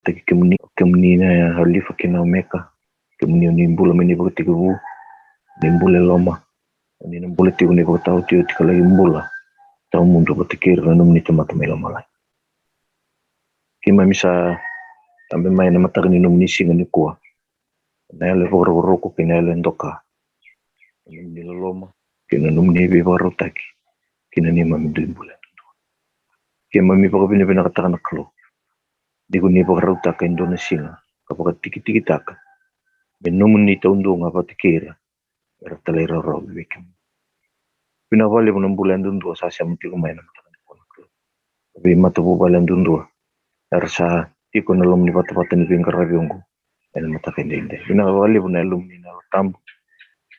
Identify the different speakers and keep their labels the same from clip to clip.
Speaker 1: taki kemuni na halifa kina meka kemuni nimbula meni bakati kubu nimbule loma ni nimbule tiku ni bakatau tiu tika lagi mbula tau mundu batikir na numni temata mela malai kima misa ambe mai na matagni numni singa ni kuwa na ele voro kina ele ndoka numni loma kina numni be voro taki kina ni mami duimbule kima mi pakabini bina katakana klo digo ni pakarauta ka Indonesia kapag tiki taka benum ni taundo nga patikira era talera ro bikim pinawali mo ng bulan dundo sa siya mti kumain na matakan ko bi matubo balan dundo era sa tiko na lom ni patapatan ni karabyonggo ay matakan din pinawali mo na lom ni na tambo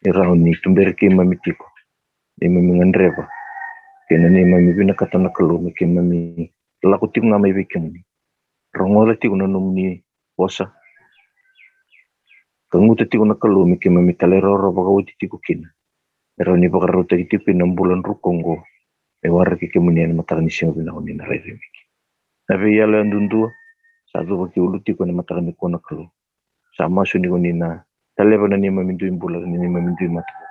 Speaker 1: iraw ni tumberki mamitiko ni mamingandreva kena ni mami pinakatana kalo mi mami lakutik nga may bikim ni rongola ti kuna numni posa kanguta ti kuna kalu mi kima mi talero ro baga uti ti kukina pero ni baga rota ti pinam bulan rukongo e warra ki kemuni na matakani singa bina ni na rere mi na ve yalo andundu sa do ki uluti kuna matakani kuna kalu sama suni kuni na taleba na ni mamindu imbula ni mamindu matabu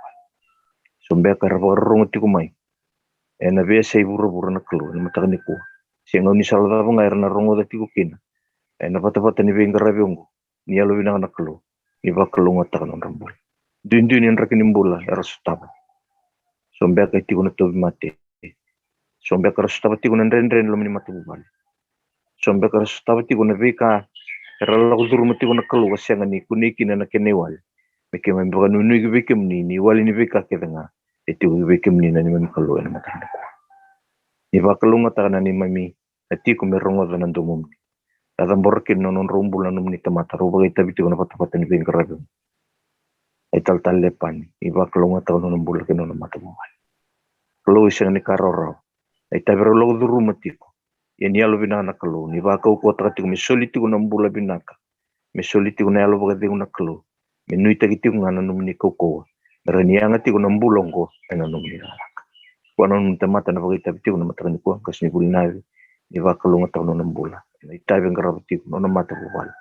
Speaker 1: sombe karaba rongo ti kumai e na ve sei buru na kalu na matakani ku singa ni salada ngair na rongo da ti kukina na pata ni venga rabyongo ni alo bina na kalo ni ba kalo ngata kan rambul din ni rakin imbula era staba sombe ka ti kuna to mate sombe ka staba ti kuna ren lo mini matu bali sombe ka staba ti kuna veka era la kuduru mati kuna kalo wasenga ni kuniki na kenewal meke memba nunu gi vekem ni wali ni veka ke denga eti gi vekem ni na ni mami kalo na mata ni ba kalo ngata na ni mami ati ku merongo na ndomum Adam borkin non rumbulan ni tamata ruba kita biti kuna patapatan ni karabi ay tal lepan iba kalonga taw non bulan kino na mata mo kalo isang ni karoro ay tabero lo duru matiko yan yalo binana kalo ni ba ka ko takati mi soliti kuna bula binaka mi soliti kuna yalo bagati kuna kalo minui tagiti kuna nanum ni koko rani angati kuna bulongo ay nanum ni alaka kuanon tamata na bagita biti kuna mata ni ko kasni bulinavi ni ba kalonga taw non bulan itabe ngarabti no mata bubal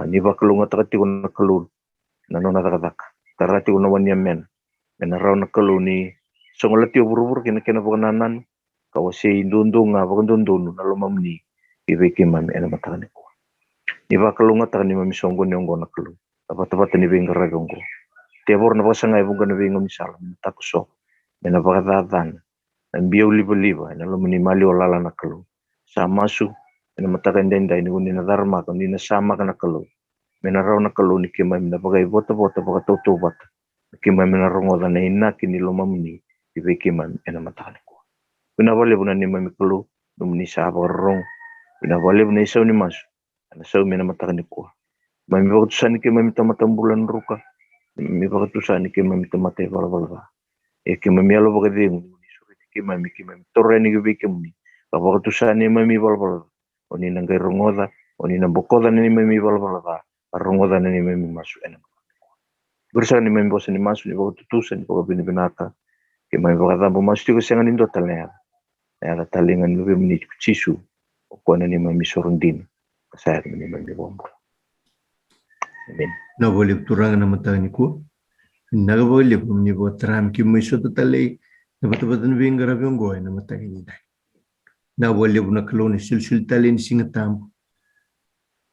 Speaker 1: ni ba kalunga takati ko na kalun na no nakatak karati ko na wanya men na raw na kaluni songolati burubur kina bukananan kawasi dundu nga bakandundu na lumamni ibeki man ena matani ko ni ba kalunga takani mami songo nyongo na kalun tapat ni benga ragongo tebor na basa nga ibong na benga misal takuso na bakadatan na biyaw liba na lumani mali wala na kalun sa masu ina matakan din dai ni na dharma kan ni na sama kana kalo menaraw na kalo ni kimay na bagay bota baga tutubat kimay menarong wala na ina kinilo mamni ibe kimay ina matakan ko pinawali na ni mami kalo ni sa barong pinawali na isaw ni mas ana saw mena matakan ko mami bagatusan ni kimay tamatambulan ruka mi bagatusan ni kimay tamatay balbalba e kimay yalo bagay ni suri kimay torre ni ibe kimay bagatusan ni mami balbalba oni nang rongoda oni nang bokoda ni memi balbalada rongoda ni memi masu ena bursa ni memi bosa ni masu ni botu tusen ko bini binata ke mai bagada bo masu ko sengan indo talea ya talingan lu meni cisu ko ni memi sorundin kasar ni memi bombo amen
Speaker 2: na boleh turang na mata ni ko na boleh ni bo tram ki mai so tale na batatan winga rabong go na mata ni dai na boleh na kloni sil tale ni singa tam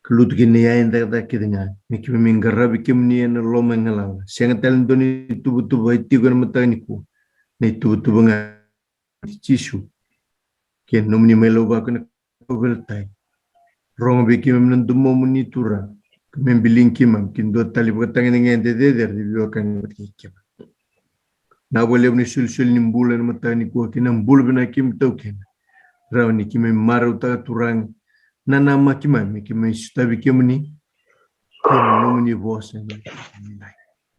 Speaker 2: kelut gini ya yang tak kidnya miki minggarab kim ni na lo mangala senga tale doni tubu iti ko na mata ni ko na tubu nga cisu ken nom ni melo ba ko na beltai rong be kim nan dumo muni tura men biling kim kin do tali ko tangin ngende de biyo kan kim na boleh ni sul ni bulan mata ni ko kinam bul bina kim token raw ni kim maru ta turang na nama kim stabi kim ni nom ni vosa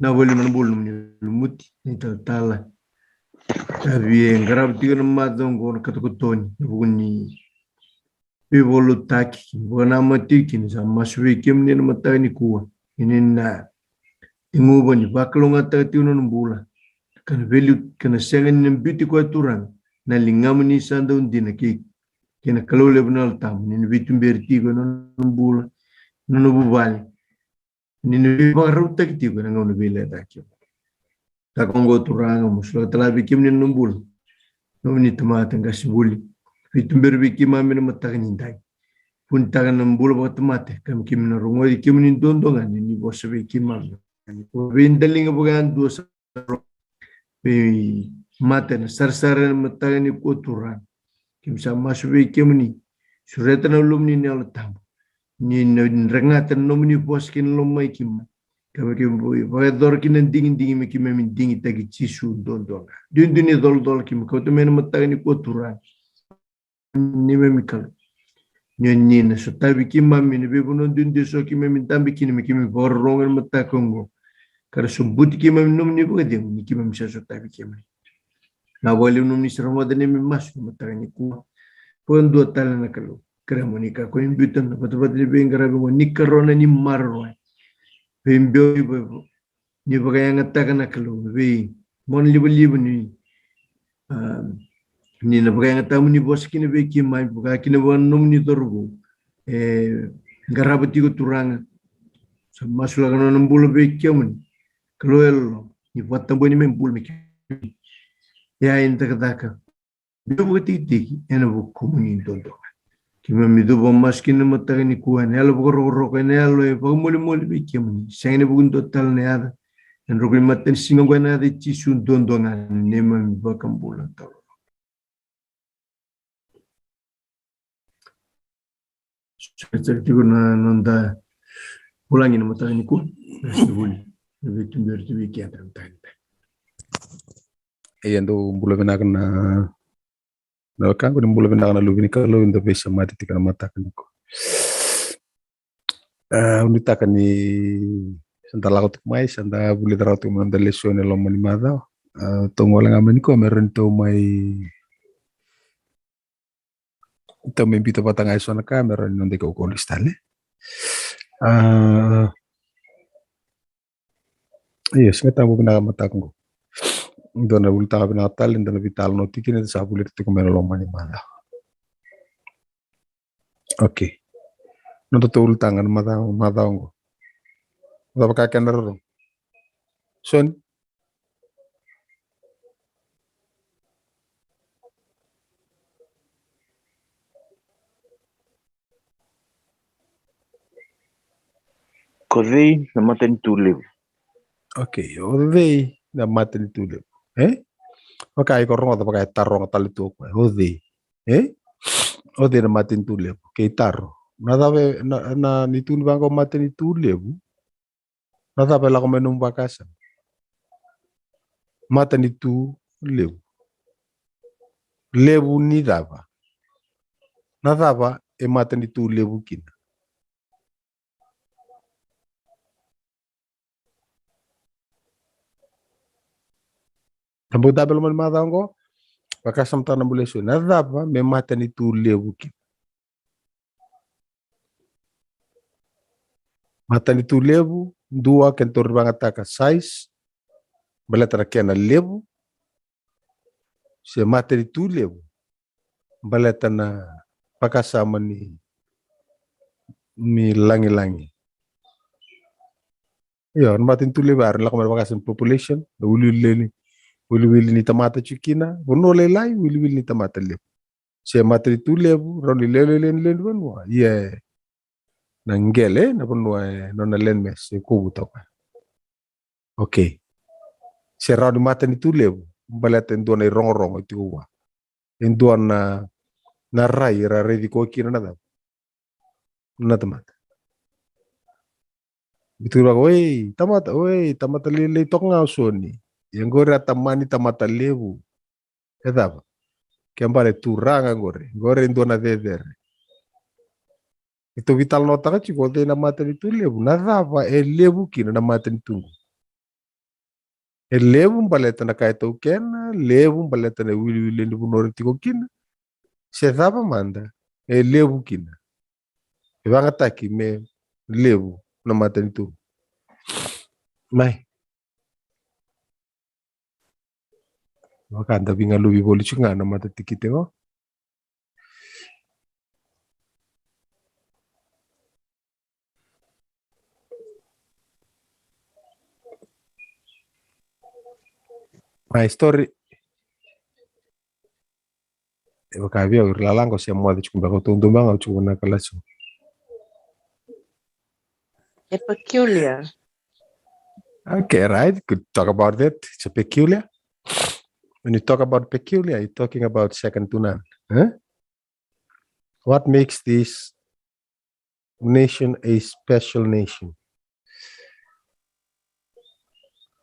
Speaker 2: na boleh man bul ni muti ni tala tabi ngarab tiga madong ko katukutoni buni bibolu taki bona matiki ni sama suwi kim ni mata ni ko ini na ingubo ni baklonga ta tiunon bula kan value kan sengen ni beauty ko turang na lingam ni sandon dinaki kena kalau le benal tam ni bitum berti ko non bula no bubali ni ne ba ruta kiti ko ngam bile da ki ta kongo turanga muslo tala bikim ni numbul no ni tomate ngasibuli fitumber bikim amin matagni dai pun tagan numbul ba tomate kam kim na rungo kim ni dondongan ni bos bikim am ko bindaling bugan do be mate na sarsara matagni ko turan kim sama subi kim ni sureta na lumni ni alatam ni rengatan nomni boskin lomai kim kami kim boy boy dor kin dingin me kim min dingi tagi cisu dondonga dun dol kim ko to men matagni ko turan ni me mikal ni na so tabi kim min be bonon dun de so kim min tambi kin me kim bor rongan matakongo kar subut kim min nomni ko de ni kim mi so tabi kim na wali nomni sermo de ni mas matagni ko pon do tal na kalu kremonika ko imbutan na patapat ni be ngarabe mo nikarona ni marro Pembio ni bagay ang atakan na kalu be mon libo ni ni na bagay ang atamu ni bos kini be kimay bagay kini wanum ni torgo garabati ko turanga sa masulagan ng bulo be kiamun kalu ni watabo ni membul mi ya intakataka bio bugati ena bu komunin dondo kima mido bomas kina matagani kuan elo bogoro ko elo e pagmuli be kiamun sangene bugun total ne ada en rogin maten singo gana de chisun dondonga nema mi bakam bulan taw seperti na nanda pulangin matagani ku sebuli be tumber tu be kiatan tan
Speaker 3: yendo mbula benakan na kan ko mbula benakan na lubini ka lo ndo besa mati tika mata kan ko unita kan ni santa lagot mai santa buli daratu manda lesione lo mani mada tongo la ngamani ko meron to mai to me bito patanga isona kamera non de ko listale yes ngata mo bina mata ko dona ulta ka bina tal ndana vital no tikine sa bulir to mero lo mani mada okay no to ulta ngan mada ngo da ka kenero son
Speaker 1: Kodei na maten tulip.
Speaker 3: okay odei na maten tulip okay ko rongo da pakai tarong talitu ko odei odei na maten tulip ke taro nada be na ni tun bango maten tulip nada be la ko menum bakasa maten tulip lebu ni dava nada ba e maten tulip kin Tambo dabel man madango bakasam tana buleso nadaba me matani tu lebuki matani tu lebu dua kentor bangataka size baletara kena lebu se matani tu lebu baletana pakasama ni mi langi yo matani tu lebu ar lakman bakasam population wili ni tamata chikina bono lelai wili ni tamata lebu se matani tu lebu roni len bonwa ye nangele na bonwa nona len mes ko buta okay se roni matani tu lebu baleten dona rongo itu wa en dona na rai ra revi ko kina na tamata bitura tamata lele tok ngausoni yang gore tamani tamata lebu edaba kembale turanga gore ndona deder itu vital nota ka chiko de na matani tu lebu nadava e lebu kina na matani tungu e lebu baleta na kaito kena lebu baleta na wili ni bunore tiko kina se dava manda e lebu kina e vanga taki me lebu na matani tungu mai wakanda vinga lubi boli chunga na mata tikite ngo My story. Wakavia urilalango si amua chumba ko tundumbanga chumba kalasu.
Speaker 4: A peculiar.
Speaker 3: Okay, right. Could talk about that. It's a peculiar. When you talk about peculiar, you're talking about second to none. Huh? What makes this nation a special nation?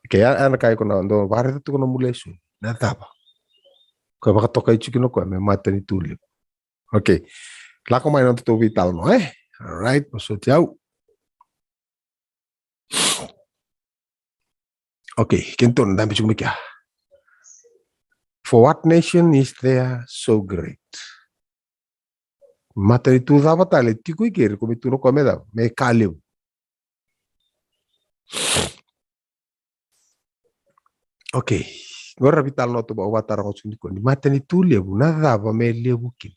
Speaker 3: Okay, anak kayo ko na ando. Bakit ito ko na mula iso? Natapa. Kaya baka to kayo chikino ko, may mata ni tulip. Okay. Lako may nang tutuwi tal mo, eh? Alright, masot yaw. Okay, kinton, dami chumikya. For what nation is there so great? Mata ni tu dapat tali, tiko ikir, kumituro ko me daw, may kaliw. Okay, gora vital no to ba watar ko sundi ko. Mata ni tu lebu, nada ba me lebu kin.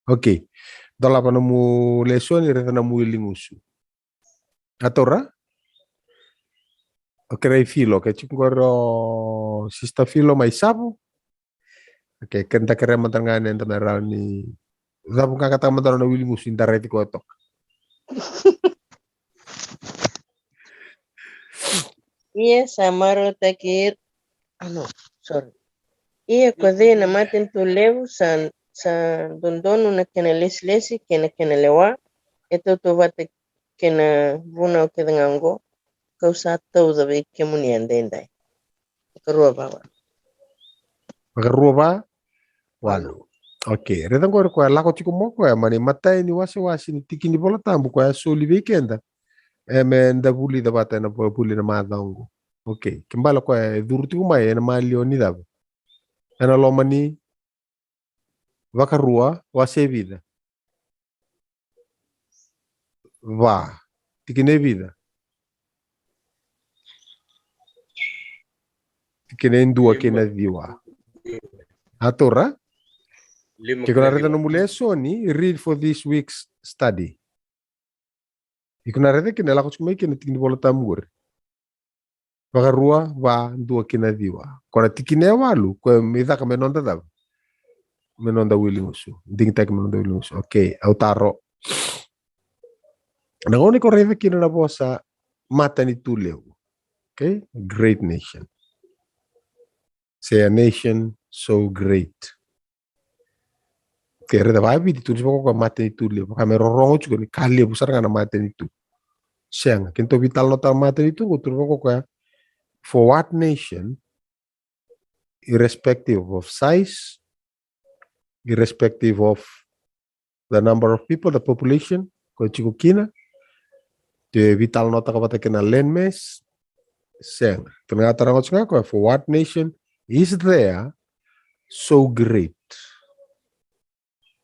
Speaker 3: Okay, dola pa na mu lesson, ireta na mu ilingusu. Atora? Okay, filo, okay, chingoro sista filo may sabu. Okay, kenta kere matangan enta meral ni sabu kakata mataro na ilingusu indareti ko tok.
Speaker 4: Yes, amaro takir. Ano, sorry. Iya kwadhe na matin tu levu sa dondonu na kena lesi kena lewa. Ito tu vate kena vuna o kedangango. Kau sa tau zabe kemuni andendai. Karua bawa.
Speaker 3: Magarua ba? Walu. Okay, reta ngor ko lako chiko moko ya mani matai ni wasi ni tiki ni bola tambu ko ya soli weekenda. Men da buli da bata na buli na madango. Okay, kimbala ko durti ko mai na malio ni dabo. Ana lomani vakarua wase vida. Va, tiki ne vida. Tiki ne ndua kena diwa. Atora? Kiko na reta no mule soni, read for this week's study. Kiko na reta kina lako chumai kena tiki ni bola tambur. Vakarua va ndua kena diwa. Kora tiki ne walu, ko mida ka menonda dabo. Menonda wilingusu. Dingta ka menonda wilingusu. Okay, autaro. Nangoni ko reta kina na bosa mata ni tuleu. Okay, great nation. Say a nation so great. Okay, reta vai di tulis ko mata ni tuleu. Kami rorongo chuko ni kali busar ngana mata ni tu. Siang, kinto vital nota mata ni tu ko turko ko for what nation, irrespective of size, irrespective of the number of people, the population, ko chiko kina, the vital nota kapata kina landmass, siang. Ternyata rangot nga ko for what nation is there so great.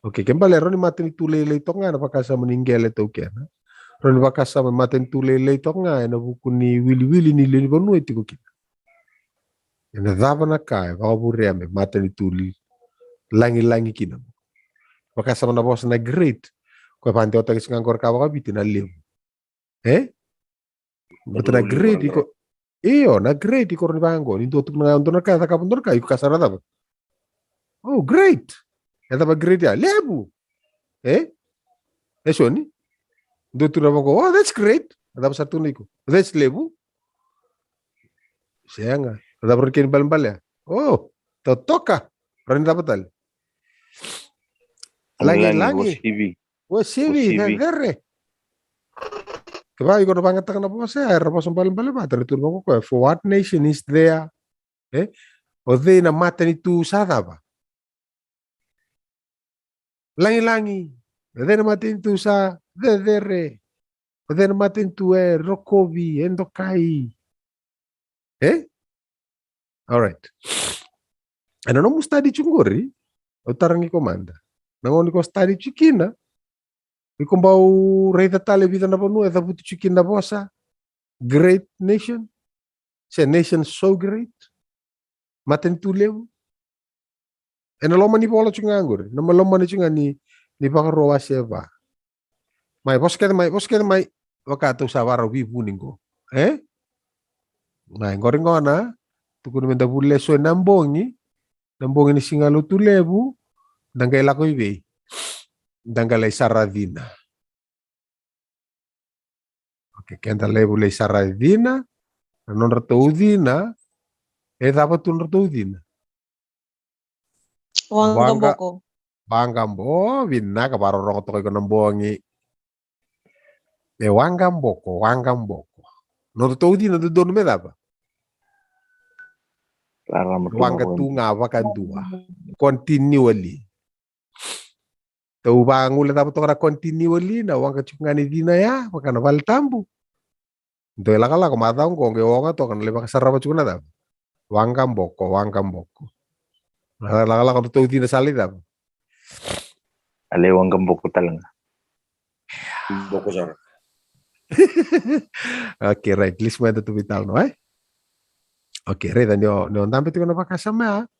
Speaker 3: Okay, kembali ron mata ni tulele ito nga napakasa meninggal ito kena. Ron bakasa mata ni tulele ito nga na buku ni wili ni leni bonu ito ko kina. Na dava na kai vakaburi ame mata ni tuli langi kina. Bakasa na boss na great ko pante otak ngangkor ka wakabiti na lew. Betul na great iko. Iyo na great iko ni bango ni tutuk na untuk ka ta kapundor ka iko kasara dava. Oh great. Eta ba great ya lebu. Eso ni. Dotu na bango. Oh that's great. Ada satu niku. That's lebu. Sianga. Ada berkin bal ya. Oh, toka. Rani dapat tal. Langi. Wasivi, dere. Kaba iko na pangatak na po siya. Rapos ang bal ba. Tariturbo ko. For what nation is there? O de na mata ni tu sada ba? Langi. O de na mata ni tu sa dere. O de na mata ni tu rokovi, endokai. Alright. Ano mo study chungori? O tarangi komanda. Nangoni ko study chikina. Iko bau reta tale vida na ponu eta butu chikina bosa. Great nation. Say nation so great. Maten tuleu. Ena loma ni bola chungangor. Nama loma ni chunga ni pakaro waseva. Mai boskede mai wakato sawara wi buningo. Mai ngoringona tukuna menda bule so nambongi ni singalo tulebu dangai lako ibe dangalai saradina. Oke, kenta lebu lei saradina non rataudina dapat tun rataudina.
Speaker 5: Wangamboko.
Speaker 3: Wangambo vinna ka baro rongo to ko nambongi. Wangamboko. Non rataudina do don medaba. Wanga tunga wakandua continually. Tau bangula dapat tora continually na wanga chungani dina ya wakana val tambu. Ndo elakala ko matang ko wanga to kan leba kasaraba chuna da. Wangamboko. Elakala ko tau dina salida.
Speaker 1: Ale Wangamboko talanga.
Speaker 6: Boko sar.
Speaker 3: Okay, right. List mo ito vital no eh. Okay, reda nyo ndambe tiko na pakasama.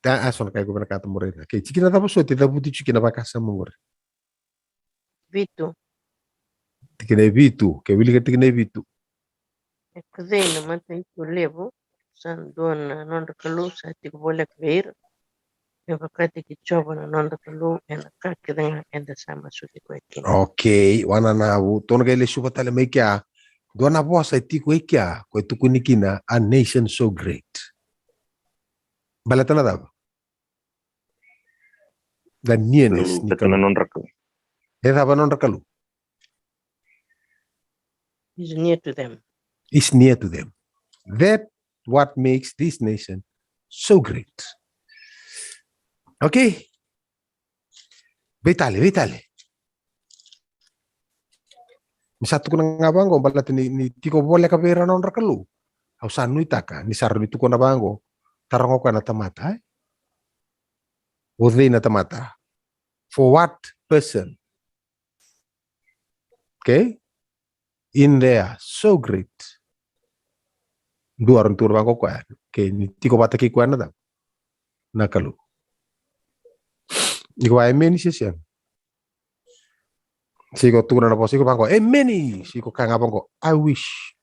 Speaker 3: Aso kayak gue berkata murid. Okay, cikina tapo so tidak butuh cikina pakasama murid.
Speaker 4: Vitu.
Speaker 3: Tikina vitu, kayak willy tikina vitu.
Speaker 4: Kudena mate tulebu san dona non kalu sa tiku boleh ver. Wakati kichoba na non kalu ena kakidanga enda sama suti ko ekin.
Speaker 3: Okay, wana nabu tono kayak lesu patale mekia. Dona bosa tiku ekia ko tukunikina a nation so great. Balatana daba. Dan nienes ni
Speaker 1: Tatana non rakalu.
Speaker 3: Edaba non rakalu.
Speaker 4: Is near to them.
Speaker 3: Is near to them. That what makes this nation so great. Okay. Vitale. Misatu kuna ngabango balat ni tiko boleh kapera non rakalu. Au sanu itaka ni saru itu kuna bango tarango kana tamata. Wodhe na tamata. For what person? Okay. In there so great. Dua orang tur bango kwa. Okay, ni tiko bata ki kwa na nakalu. Iko ay meni siya. Siko tuna na po siko bango. Many. Siko kanga bango. I wish.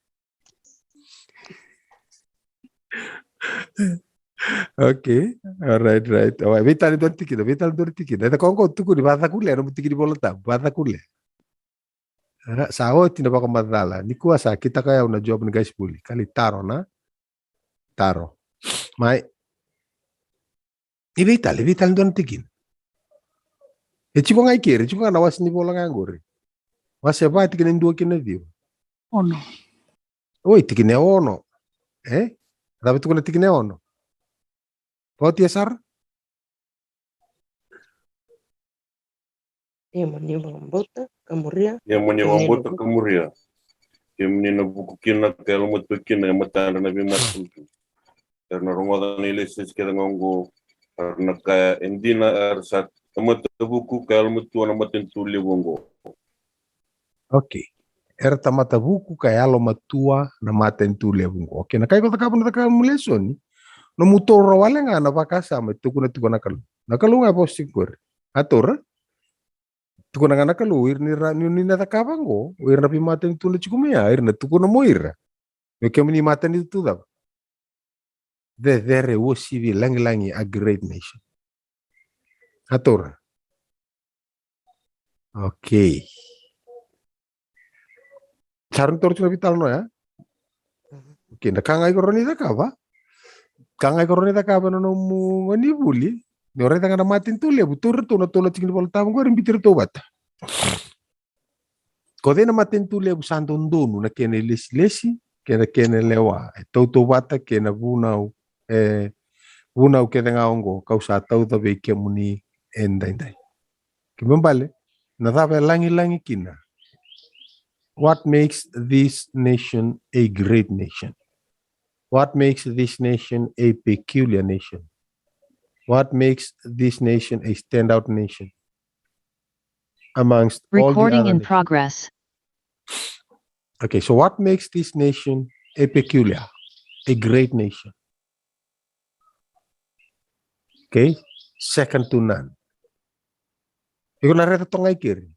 Speaker 3: Okay. Alright. Oh, vital don tiki. Ito kongko tuku di bata kule. Ano tiki di bolota. Bata kule. Sao tina baka madala. Ni kuasa kita kaya una job ni guys puli. Kali taro na. Taro. Mai. Vital don tiki. Chiko ngai kere. Chiko na was ni bola ngangore. Was ba tiki ni dua kina dio.
Speaker 5: Ono.
Speaker 3: Oi tiki ne ono. Tapi tu kena tiki ne ono. Pau tiasar?
Speaker 4: Dia menibambota kamuria.
Speaker 6: Yang menyebut kemuria. Yang menyebut kina kalau mau kina yang matan nabi matul. Karena Ramadan ini sekitar nganggo karena kayak endina arsat amat buku kalau mau tuan amat tuli wonggo.
Speaker 3: Okay. Era tamata buku kaya lo matua na maten tule bungo. Okay, na kaya ko takapon na takamulesoni. No mutoro wala nga na pakasama tukuna nakalu. Nakalu nga po sikur. Ator. Tukuna nga nakalu ni natakabango. Ir na pimaten tule chikumia. Ir na tukuna mo ira. Yo kemini maten itu da. There was civil langi a great nation. Ator. Okay. Sarang torchuna vital no ya. Okay, na kangai koroni da kaba. Kangai koroni da kaba no mu ngani buli. Ni ore tanga na matin tu le butur tu no tolo cikin bol tam gor bitir to bata. Kode na matin tu le busando ndonu na kene lesi kene lewa. To bata kene bunau bunau ke nga ongo kausa tau da be ke muni endai. Kimbale na da langi kina. What makes this nation a great nation? What makes this nation a peculiar nation? What makes this nation a standout nation? Amongst all the
Speaker 7: Recording
Speaker 3: other
Speaker 7: in
Speaker 3: nations?
Speaker 7: progress.
Speaker 3: Okay, so what makes this nation a peculiar, a great nation? Okay, second to none. Ikaw narito tong kiri.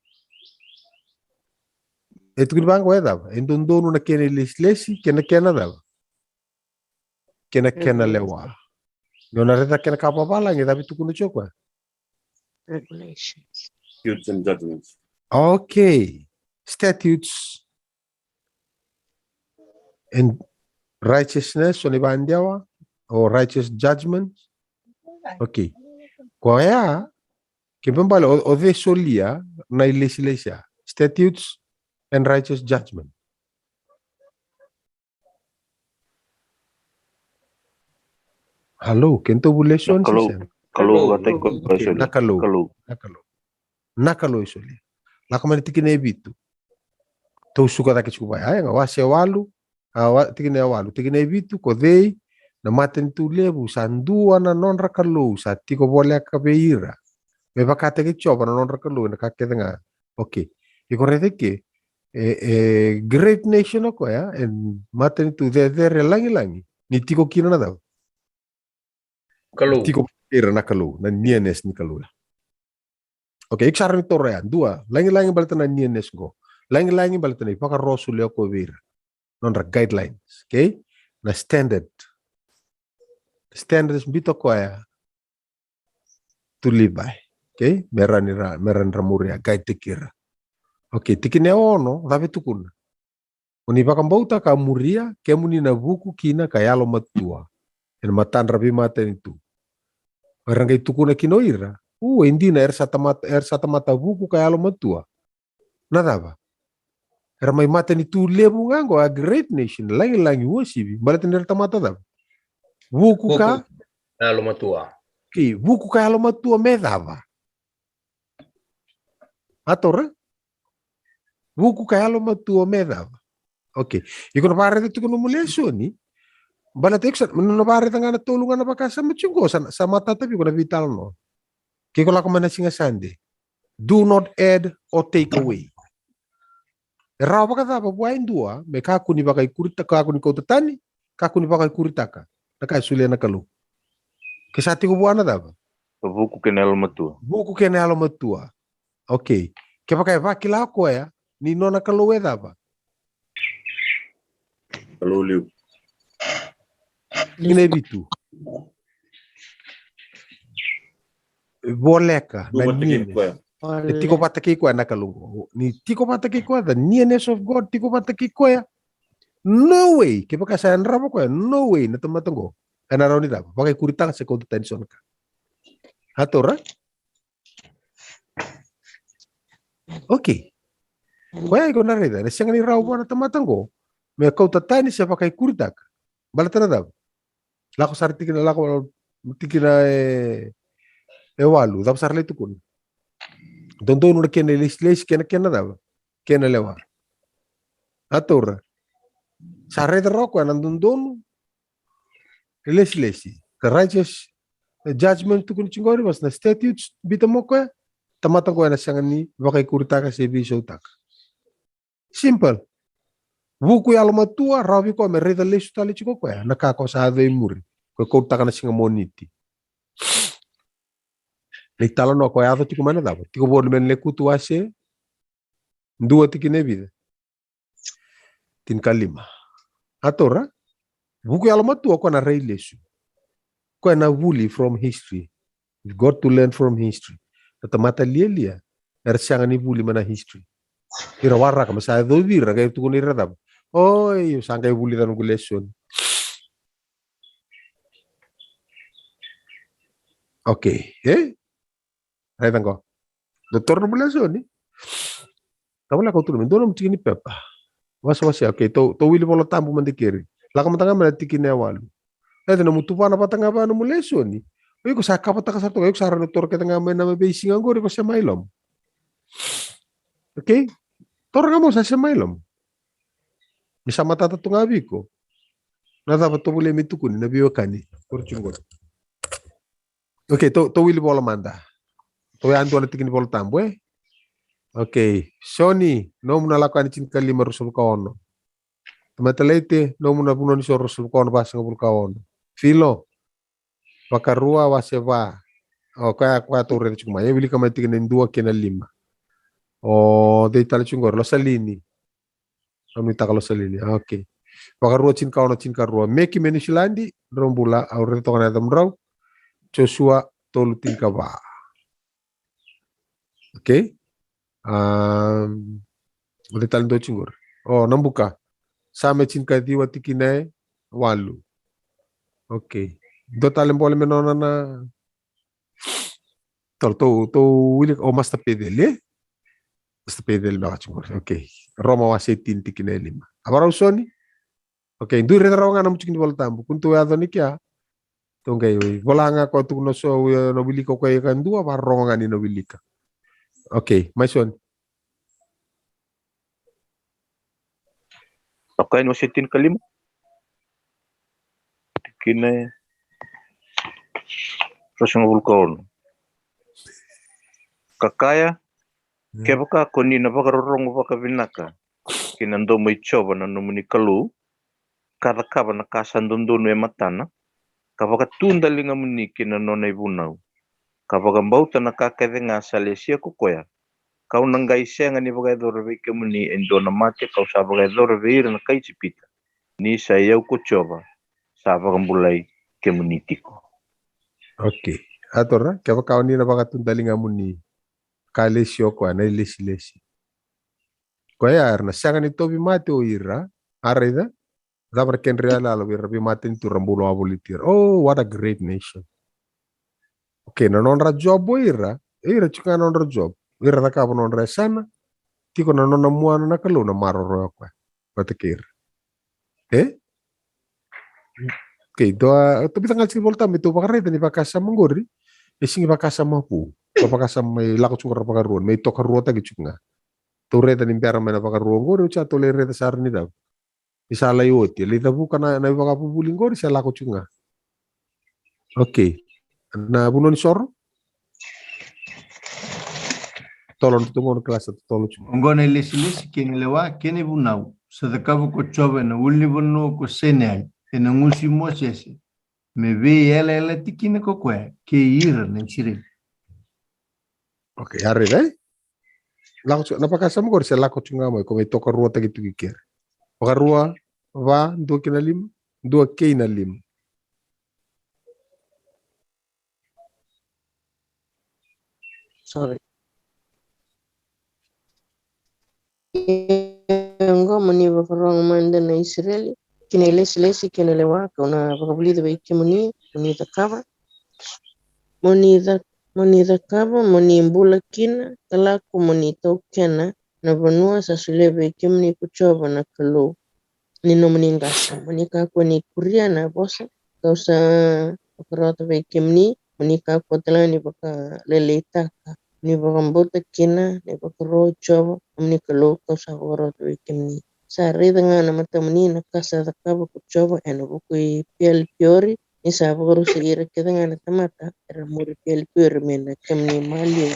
Speaker 3: Ito kini bang kweda ba? Indon na kene lesi kena daba. kena lewa. Nona reta kena kapapala ngi tapi tukunu chokwa.
Speaker 4: Regulations.
Speaker 6: Statutes and judgments.
Speaker 3: Okay. Statutes and righteousness sonibandiawa or righteous judgment. Okay. Kwa ya kimbambala o de solia na ilesilesia. Statutes and righteous judgment. Hello, kento bulation
Speaker 1: Kalau kata ko
Speaker 3: Okay, nakalo. Nakalo isoli. Lakamani tikine bitu. To suka take chupa ai nga wase walu, tikine walu, tikine bitu ko dei na maten tu lebu sandua na non rakalo sa tiko boleh kabeira. Me bakate ke chopa na non rakalo na kakete nga. Okay. Iko rete ke great nation ko ya and maten tu de langi ni tiko kina na daw.
Speaker 2: Kalau
Speaker 3: Tiko era na kalu na nienes ni kalu. Okay, ik sarang ito rean. Dua, langi balita na nienes go. Langi balita na ipaka rosul yo ko vir. Non ra guidelines, okay? Na standard. Standards bito ko ya to live by. Okay? Meran ramuria guide tikira. Okay, tikine ono, dapat tukun. Uni paka mbauta ka muria, kemuni na buku kina kayalo matua. En matan rabi mata itu. Barangay tukuna kinoira. Hindi na sata mata buku kayalo matua. Nada ba? Era may mata ni tu lebu ngango a great nation. Langi wasibi. Balatin nila tamata da. Buku ka
Speaker 2: Kayalo matua.
Speaker 3: Okay, buku kayalo matua medava. Atora? Buku kayalo matua medava. Okay. Iko na pare dito ko numuleso ni. Balatik sa nanabari nga na tulungan na baka sa matsyunggo sa matatabi ko na vital no. Kaya ko lang kumana singa sande. Do not add or take away. Raw baka tapa buhayin dua, may kakuni baka ikurita, kakuni ko tatani, kakuni baka ikuritaka. Nakasulia na kalu. Kasati ko buwan na tapa.
Speaker 1: buku kenal matua.
Speaker 3: Buku kenalo matua. Okay. Kaya baka vakila ko ya, ni nona kalu e tapa.
Speaker 6: Kalau liu.
Speaker 3: Inebitu. Boleka na nienes. Tiko pataki ko na kalungo. Ni tiko pataki ko the nearness of God tiko pataki ko ya. No way. Kaya baka sa ramo ko ya. No way na tumatango. Ana raw ni tapa. Baka kuritang sa ko tension ka. Hatora? Okay. Kaya ko na rin. Nasiyang ni raw na tumatango. May kau tatani siya baka kuritak. Balata na daw. Lako sarti kina lako tikina walu dab sarle tukun dondo no kena les kena dab kena lewa atur sarre de roko nan dondo les the righteous judgment tukun chingori was na statutes bitamoko tamata ko na sangani bakay kurta ka servicio tak simple buku ya matua rawi ko me reda lesu tali chiko ko ya nakako sa ave muri ko kurta kana singa moniti ni talo no ko ya do tiko mana dabo tiko bod men le kutu ase dua tikine vida tin kalima atora buku ya matua ko na rei lesu ko na wuli from history you've got to learn from history tamata lielia sangani wuli mana history ira warra kama sa do vira ga tu ni radab oi sangay wuli dan gulesyon okay ay tango doktor no gulesyon ni kamala ko tu dono mtini pepa wasa okay to wili bolo tambu mandikiri laka matanga mana tikine walu na mutupa na patanga ba no gulesyon ni oi ko sa kapata ka sa to sa doktor ka tanga na mabasing ang gori pa sa mailom. Okay? Torang mo sa semailom. Bisa mata tu ngabi ko. Na dapat to boleh mitukun na biwakani. Kurchunggot. Okay, to wili bola manda. To yan to tikin bola tambo eh. Okay, Sony, no mo nalakuan chin kalima rusul kaono. Tumatalete, no mo nabuno ni so rusul kaono basa ngabul kaono. Filo. Pakarua waseva. O kaya to re chuma. Ye wili kamay tikin ndua kena 5. O dei tali chungor lo salini. Kami tak lo salini. Okay. Pakarua chin karua. Meki Menusilandi, rombula aure tokana damrau. Joshua tolu tinkaba. Oke. Udah talin do chingur. Oh, nambuka. Same chinka diwa tikine walu. Oke. Do talin boleh menona na to wili o masta pedele. Masta pedele ba chingur. Oke. Roma wasetin tikine lima. Abara usoni. Oke, ndu re rawangan namu chikin bol tambu. Kuntu ya doni kya. Tongkai we. Bolanga ko tu no so no wili ko kay kan dua ba rawangan ni no wili ka. Oke, maison.
Speaker 1: Okay, no sitin kalima. Tikine Rosong Vulkaon. Kakaya kebaka koni na bakarorong bakavinaka. Kinando may choba na numuni kalu. Kada kaba na kasandunduno e matana. Kabaka tundalinga muni kinanona ibunau. Kabaka mbauta na kakadinga sa lesia kukoya. Kau nanggai senga ni bagai dorve ke muni endona mate kau sa bagai dorve ira na kai cipita. Ni sa yau ko choba. Sa bagai mulai ke muni tiko.
Speaker 3: Oke. Atora, kaya kau ni na baka tundalinga muni. Kalesio kwa na lesi. Kaya arna sanga ni tobi mate o ira. Arida. Dabar ken real alo ira bi mate tu rambulo abolitir. Oh, what a great nation. Oke, na nonra job o ira. Ira chika nonra job. Ira da kaba nonra sana. Tiko na nona muana na kalu na maroro kwa. Batakir. Oke, doa tapi tanggal sini volta itu pakareta ni pakasa menggori. Ising pakasa mapu. Pakasa may lako chukar pakaruan. May tokaruan tagi chuknga. Tureta ni pera mena pakaruan gori ucha tole reta sarni daw. Isa layoti. Lita buka na pakapubuling gori sa lako chuknga. Oke. Na buno ni soro? Tolong tutunggo kelas atau tolong chuknga.
Speaker 2: Ngona ilesi kene lewa kene bunau. Sadakabu ko chobe na uli bunu ko senai. Ena ngusi mosese. Me ve ela tikine ko kwe. Ke ira nensire.
Speaker 3: Oke, hari deh. Laku napakasa mo sa lako chunga mo kung may tokarua tagi tugikir. Pakarua va dua kinalim, dua kinalim.
Speaker 4: Sorry. Ngo mani bakarong manda na Israeli. Kinelesi kinelewa kuna bakabulida ba ikimuni muni takaba. Muni takaba muni mbula kina kala ku muni tokena na banua sa sulebe ikimuni kuchoba na kalu. Nino muni ngasa muni kako ni kuria na bosa kausa bakarota ba ikimuni muni kako talani baka leleitaka. Ni bakambota kina ni bakaro choba muni kalu kausa bakarota ba ikimuni. Sa rida nga na matamani na kasa da kaba kuchoba eno buku piel piori ni sa bagaru sa ira kita nga na tamata era muri piel piori mena kemni mali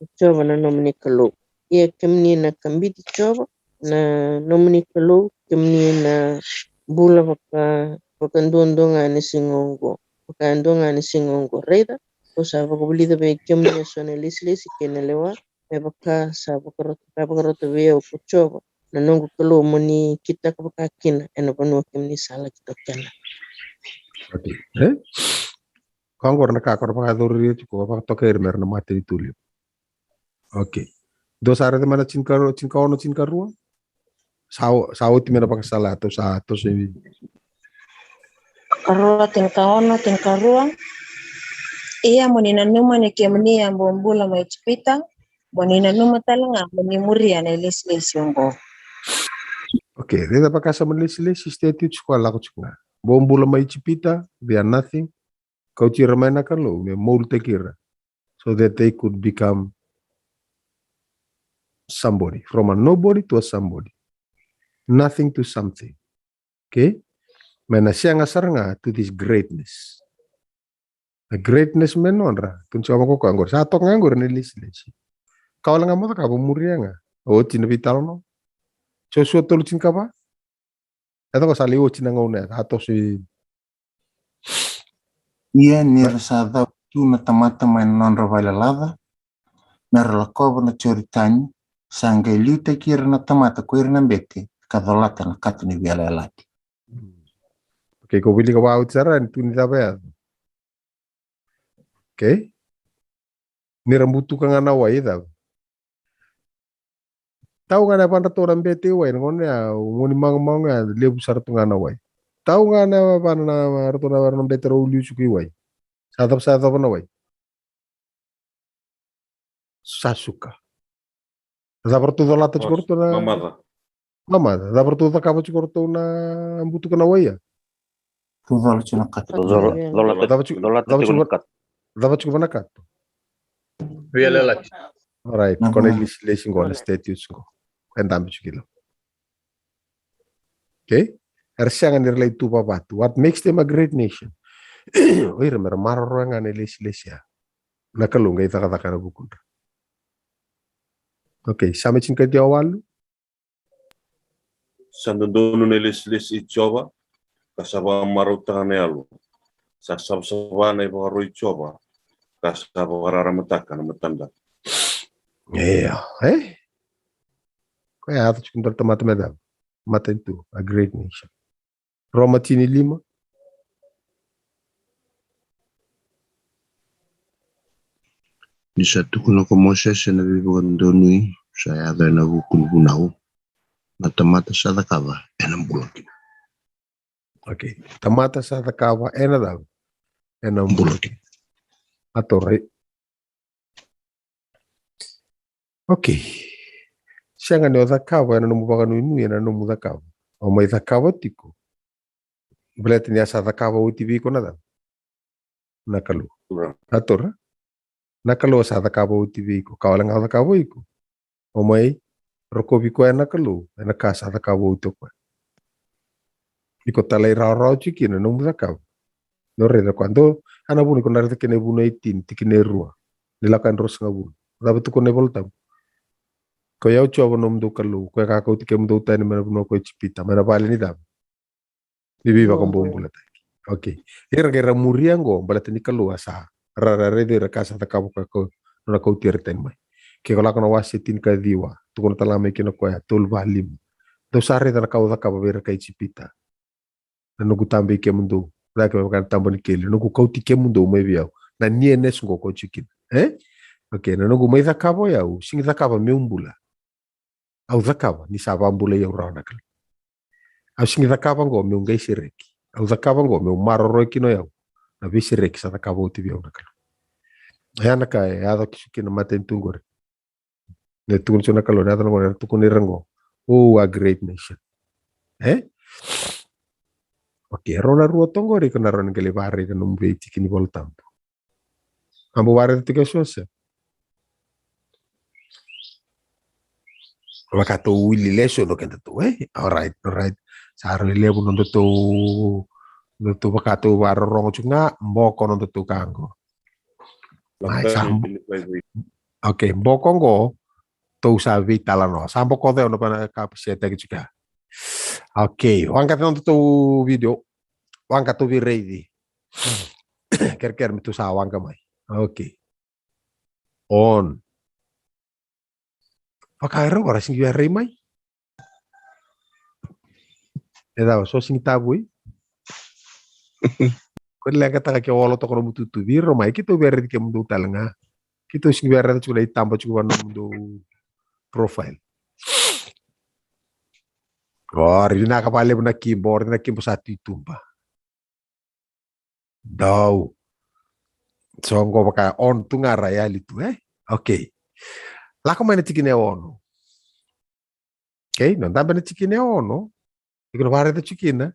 Speaker 4: kuchoba na nomini kalu ia kemni na kambiti choba na nomini kalu kemni na bula baka ndonga ni singongo rida o sa bagabulida be kemni sone lisi kena lewa me baka sa bagaroto veo kuchoba na nongo kalu muni kita kapakakina eno panu kimni sala kita kena.
Speaker 3: Oke. Kangor na kakor pakadori chiko pakatoker mer na mate itulio. Oke. Dos are de mana cinkarua. Sao timena pakasala atau sa atau sevi.
Speaker 5: Karua tinkarua. Iya monina numa ni kemni ambombula maichpita. Monina numa talanga moni muria na les yongo.
Speaker 3: Oke, reda pakasa melis-lesi statute sekolah aku cuma. Bombula mai cipita, they are nothing. Kau tira main akan lo, me mold kira. So that they could become somebody. From a nobody to a somebody. Nothing to something. Okay? Mena siang asaranga to this greatness. A greatness menonra. Kunci kamu kok anggur. Satu nganggur ni lisi-lisi. Kau lang mo ta kamu muria nga. O tinabital no. Joshua tolu cinka ba? Ito ko sali o cinang una atau si
Speaker 7: Ia nirasada tu na tamata main non ravailalada na ralakoba na choritani sanga iluta kira na tamata kuir na bete kadolata na katu ni biala lati.
Speaker 3: Okay, kau pilih kau out saran tu ni apa ya? Okay, ni rambutu kang ana wai tau. Tahu ngana pan rato ram bete wai ngone ya ngoni mang ya lebu sar tu ngana wai. Tahu ngana pan na rato na ram bete ro liu suki wai. Sadap na wai. Sasuka. Dapat tu dolata cukup tu na. Mama, dapat tu kapa cukup tu na ambutu kana wai ya.
Speaker 7: Tudol chuna katu.
Speaker 3: Dapat cukup mana kat?
Speaker 2: Biala lati.
Speaker 3: Alright,
Speaker 7: Nah,
Speaker 3: kone leasing go na status go. Endam chukilo. Okay? Ersiangan nirlay tu papatu. What makes them a great nation? Oy, mararo nga na ya. Nakalunga itakataka na bukunda. Okay, sama chinka di awalu.
Speaker 6: Sandono neles ichova, kasaba maruta nelo. Sasaba na ibaru ichova, kasaba raramataka na matanda.
Speaker 3: Yeah, Kaya ato chikuntar tamata medab. Mata itu, a great nation. Roma tini lima.
Speaker 8: Di satu kuno ko Moses na bibagandonui saya ada na bukun bunau mata sada kava enam bulan.
Speaker 3: Okay, tamata sa takawa enadab. Enam bulan. Atore. Okay. Siya nga niyo takawa ena numubaka nui ena numu takawa. O may takawa tiko. Belet niya sa takawa utibi ko na dab. Nakalu. Ator. Nakalo sa takawa utibi ko. Kawalang ang takawa iko. O may rokobi ko ena kalu. Ena kasa takawa utoko. Iko talay rao chikin numu takawa. No reda cuando anabuni ko narita kene buno 18 tikine rua. Nilakan ros nga buno. Dapat ko ne voltam. Ko yaw chobo nom do kalu. Ko ka ko tikem do tani mena buno ko chipita. Mena bali ni dam. Ni biba ko bombulat. Okay. Era muriango balatani kalu asa. Rara rede casa takabu ko na ko tirten mai. Ke ko lakona wasitin ka diwa. Tu ko talame kino ko ya tul balim. Do sare da ka takabu bera kai chipita. Nanu gutambe ke mundo. Dake makan tambon kele. Nuku kau tike mundo mai biau. Na niene sungo ko chikin. Okay, nanu mai takabu ya u. Sing takabu meumbula. Au zakava ni sabambula ya urana kali. Au singi zakava ngo me ungai sireki. Au zakava ngo me maroro kino ya. Na vi sireki sa zakava uti bi una kali. Ayana ka ya da kina maten tungore. Ne tungun chuna kalo na tango na tukuni rango. Oh, a great nation. Okay, rona ruo tongore kana rona kele bare kana mbe tikini voltampo. Ambo bare tike sose. Wakato wili leso no kenta tu alright sar lebu no to wakato war rongo chunga mboko no to kango okay mboko ngo to sabi talano sambo ko de no pana kapsete kichika okay wanga no to video wanga to be ready ker mitu sa wanga mai okay on. Pakairo ora sing yare mai. Eda so sing tabui. Ko le kata ke wolo to ko mututu biro mai kito bere ke mundu talanga. Kito sing bere to le tamba chu wan mundu profile. Ori na ka pale na keyboard na kimbo sa titumba. Dau. So ngo baka on tunga raya litu Okay. Lako mana tikine ono. Okay, non tamba na tikine ono. Ikono bare ta tikina.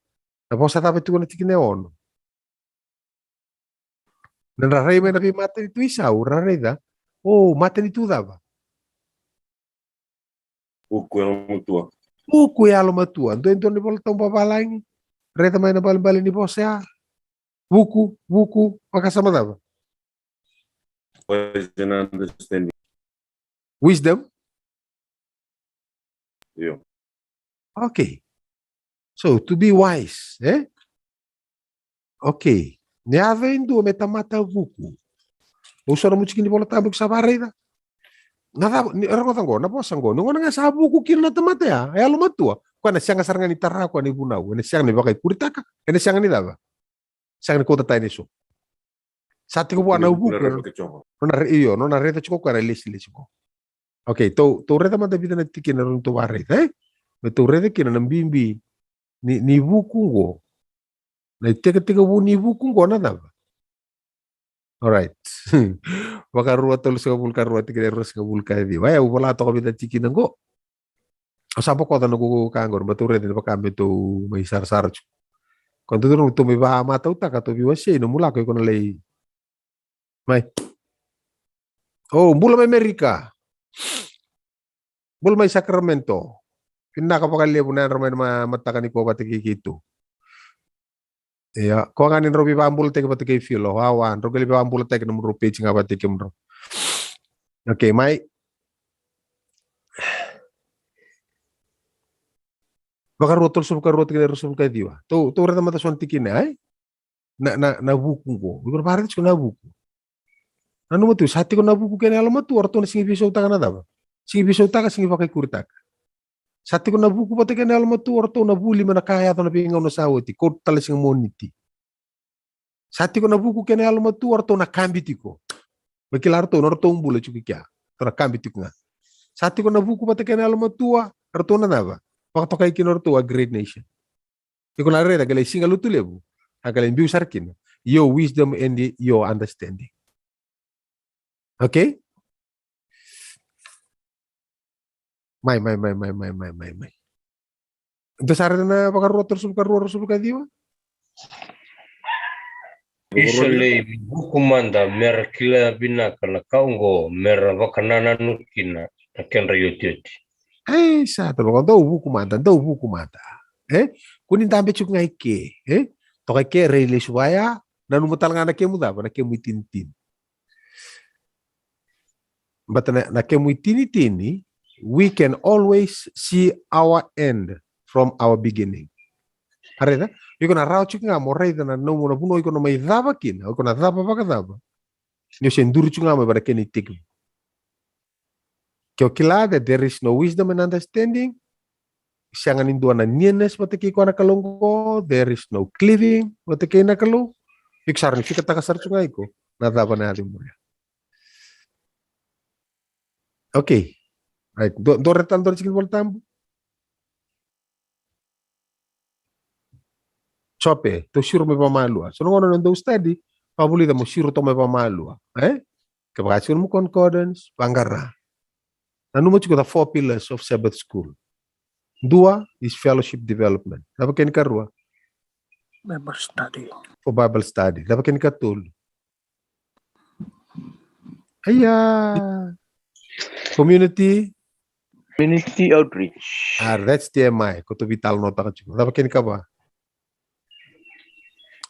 Speaker 3: Na posa taba tu na tikine ono. Na rei mena ki mata tu isa ura reda. Oh, mata ni tu dava.
Speaker 6: Uku mutua.
Speaker 3: Uku ya lo matua. Ndo ni volta un babalangi. Reda mana bal ni posa. Buku pakasama dava.
Speaker 6: Understanding.
Speaker 3: Wisdom.
Speaker 6: Yeah.
Speaker 3: Okay. So to be wise, Okay. Ne avendo metamata vuku. Usara mu chikini bola tabuk sabarida. Nada ni rango tango na posa ngo. Ngo nga sa buku kin na tamata ya. Ay alo matua. Kwa na sianga saranga ni tara kwa ni bunau. Ene sianga ni bakai kuritaka. Ene sianga ni daba. Sianga ni kota tayo so. Sati ko buwan na ubu. Nona reta chiko kwa release chiko. Okay, to reta mata bita na tiki na rin to wareta. To reta kina na bimbi ni buku ngo. Na tika bu ni buku ngo na daba. Alright. Wakarua tol sa bulkarua tika ros ka bulka di. Waya wala to ka bita tiki na ngo. Sapo ko tanong ko kangor mature din pa kami to may sar-sar. Kung tutulong to may ba mataw ta ka to biwasya no mula ko na lay. May. Oh, mula may Amerika. Mula may Sacramento. Pinakapakalya po na naman matakan ni ko pati kikito. Ya, ko nga nin robi pambul teke pati kay filo. Hawan, rogali pambul teke na muro page nga pati kimro. Okay, may baka rotol kaya rusul kaya diwa. To rata mata suan tikin ay na buku ko. Ibar barat ko na buku. Ano mo to? Sati ko na buku kaya alam mo to orto na singi biso ta na daba. Singi biso ta ka singi pakai kurtak. Sati ko na buku pati kaya alam mo to orto na buli man kaya to na pingaw na sawati. Ko tala sing moniti. Sati ko na buku kaya alam mo to orto na kambiti ko. Makilar to orto umbula chukikya. To na kambiti ko nga. Sati ko na buku pati kaya alam mo to orto na daba. Waktu kay kinorto a great nation. Iko na reda galay singa lutulebu. Agalay biu sarkin. Your wisdom and your understanding. Okay? May. Ito sa na pakaruwa rusul ka diwa?
Speaker 9: Isole bukumanda mer kila binaka na kaungo mer wakanana nukina na kenra yotioti.
Speaker 3: Sa to ko do buku mata. Kunin tambe chuk ngai ke, to ke rele suaya nanu mutal ngana ke muda na ke muitintin. But na ke muitini we can always see our end from our beginning. Arena, iko na rao chuk nga mo rei na no mo na buno iko na may daba kin, iko na daba baka daba. Ni senduru chuk nga mo bara ke ni tiku. Kila that there is no wisdom and understanding. Siyangan indua na nienes matiki ko na kalungko. There is no cleaving matiki na kalu. Iksar ni fika takasar chungay ko. Nadaba na natin mo. Okay. Right. Doretan chikin voltambo. Chope, to siro may pamalua. So nung ano nando study, pabulita mo siro to may pamalua. Kapag mo concordance, panggara. Ano mo the 4 pillars of Sabbath school. 2 is fellowship development. Dapat ken karua?
Speaker 7: Bible study.
Speaker 3: For Bible study. Dapat ken katul? Community
Speaker 1: outreach.
Speaker 3: That's TMI. Kuto vital nota ka chiko. Dapat ken ka ba?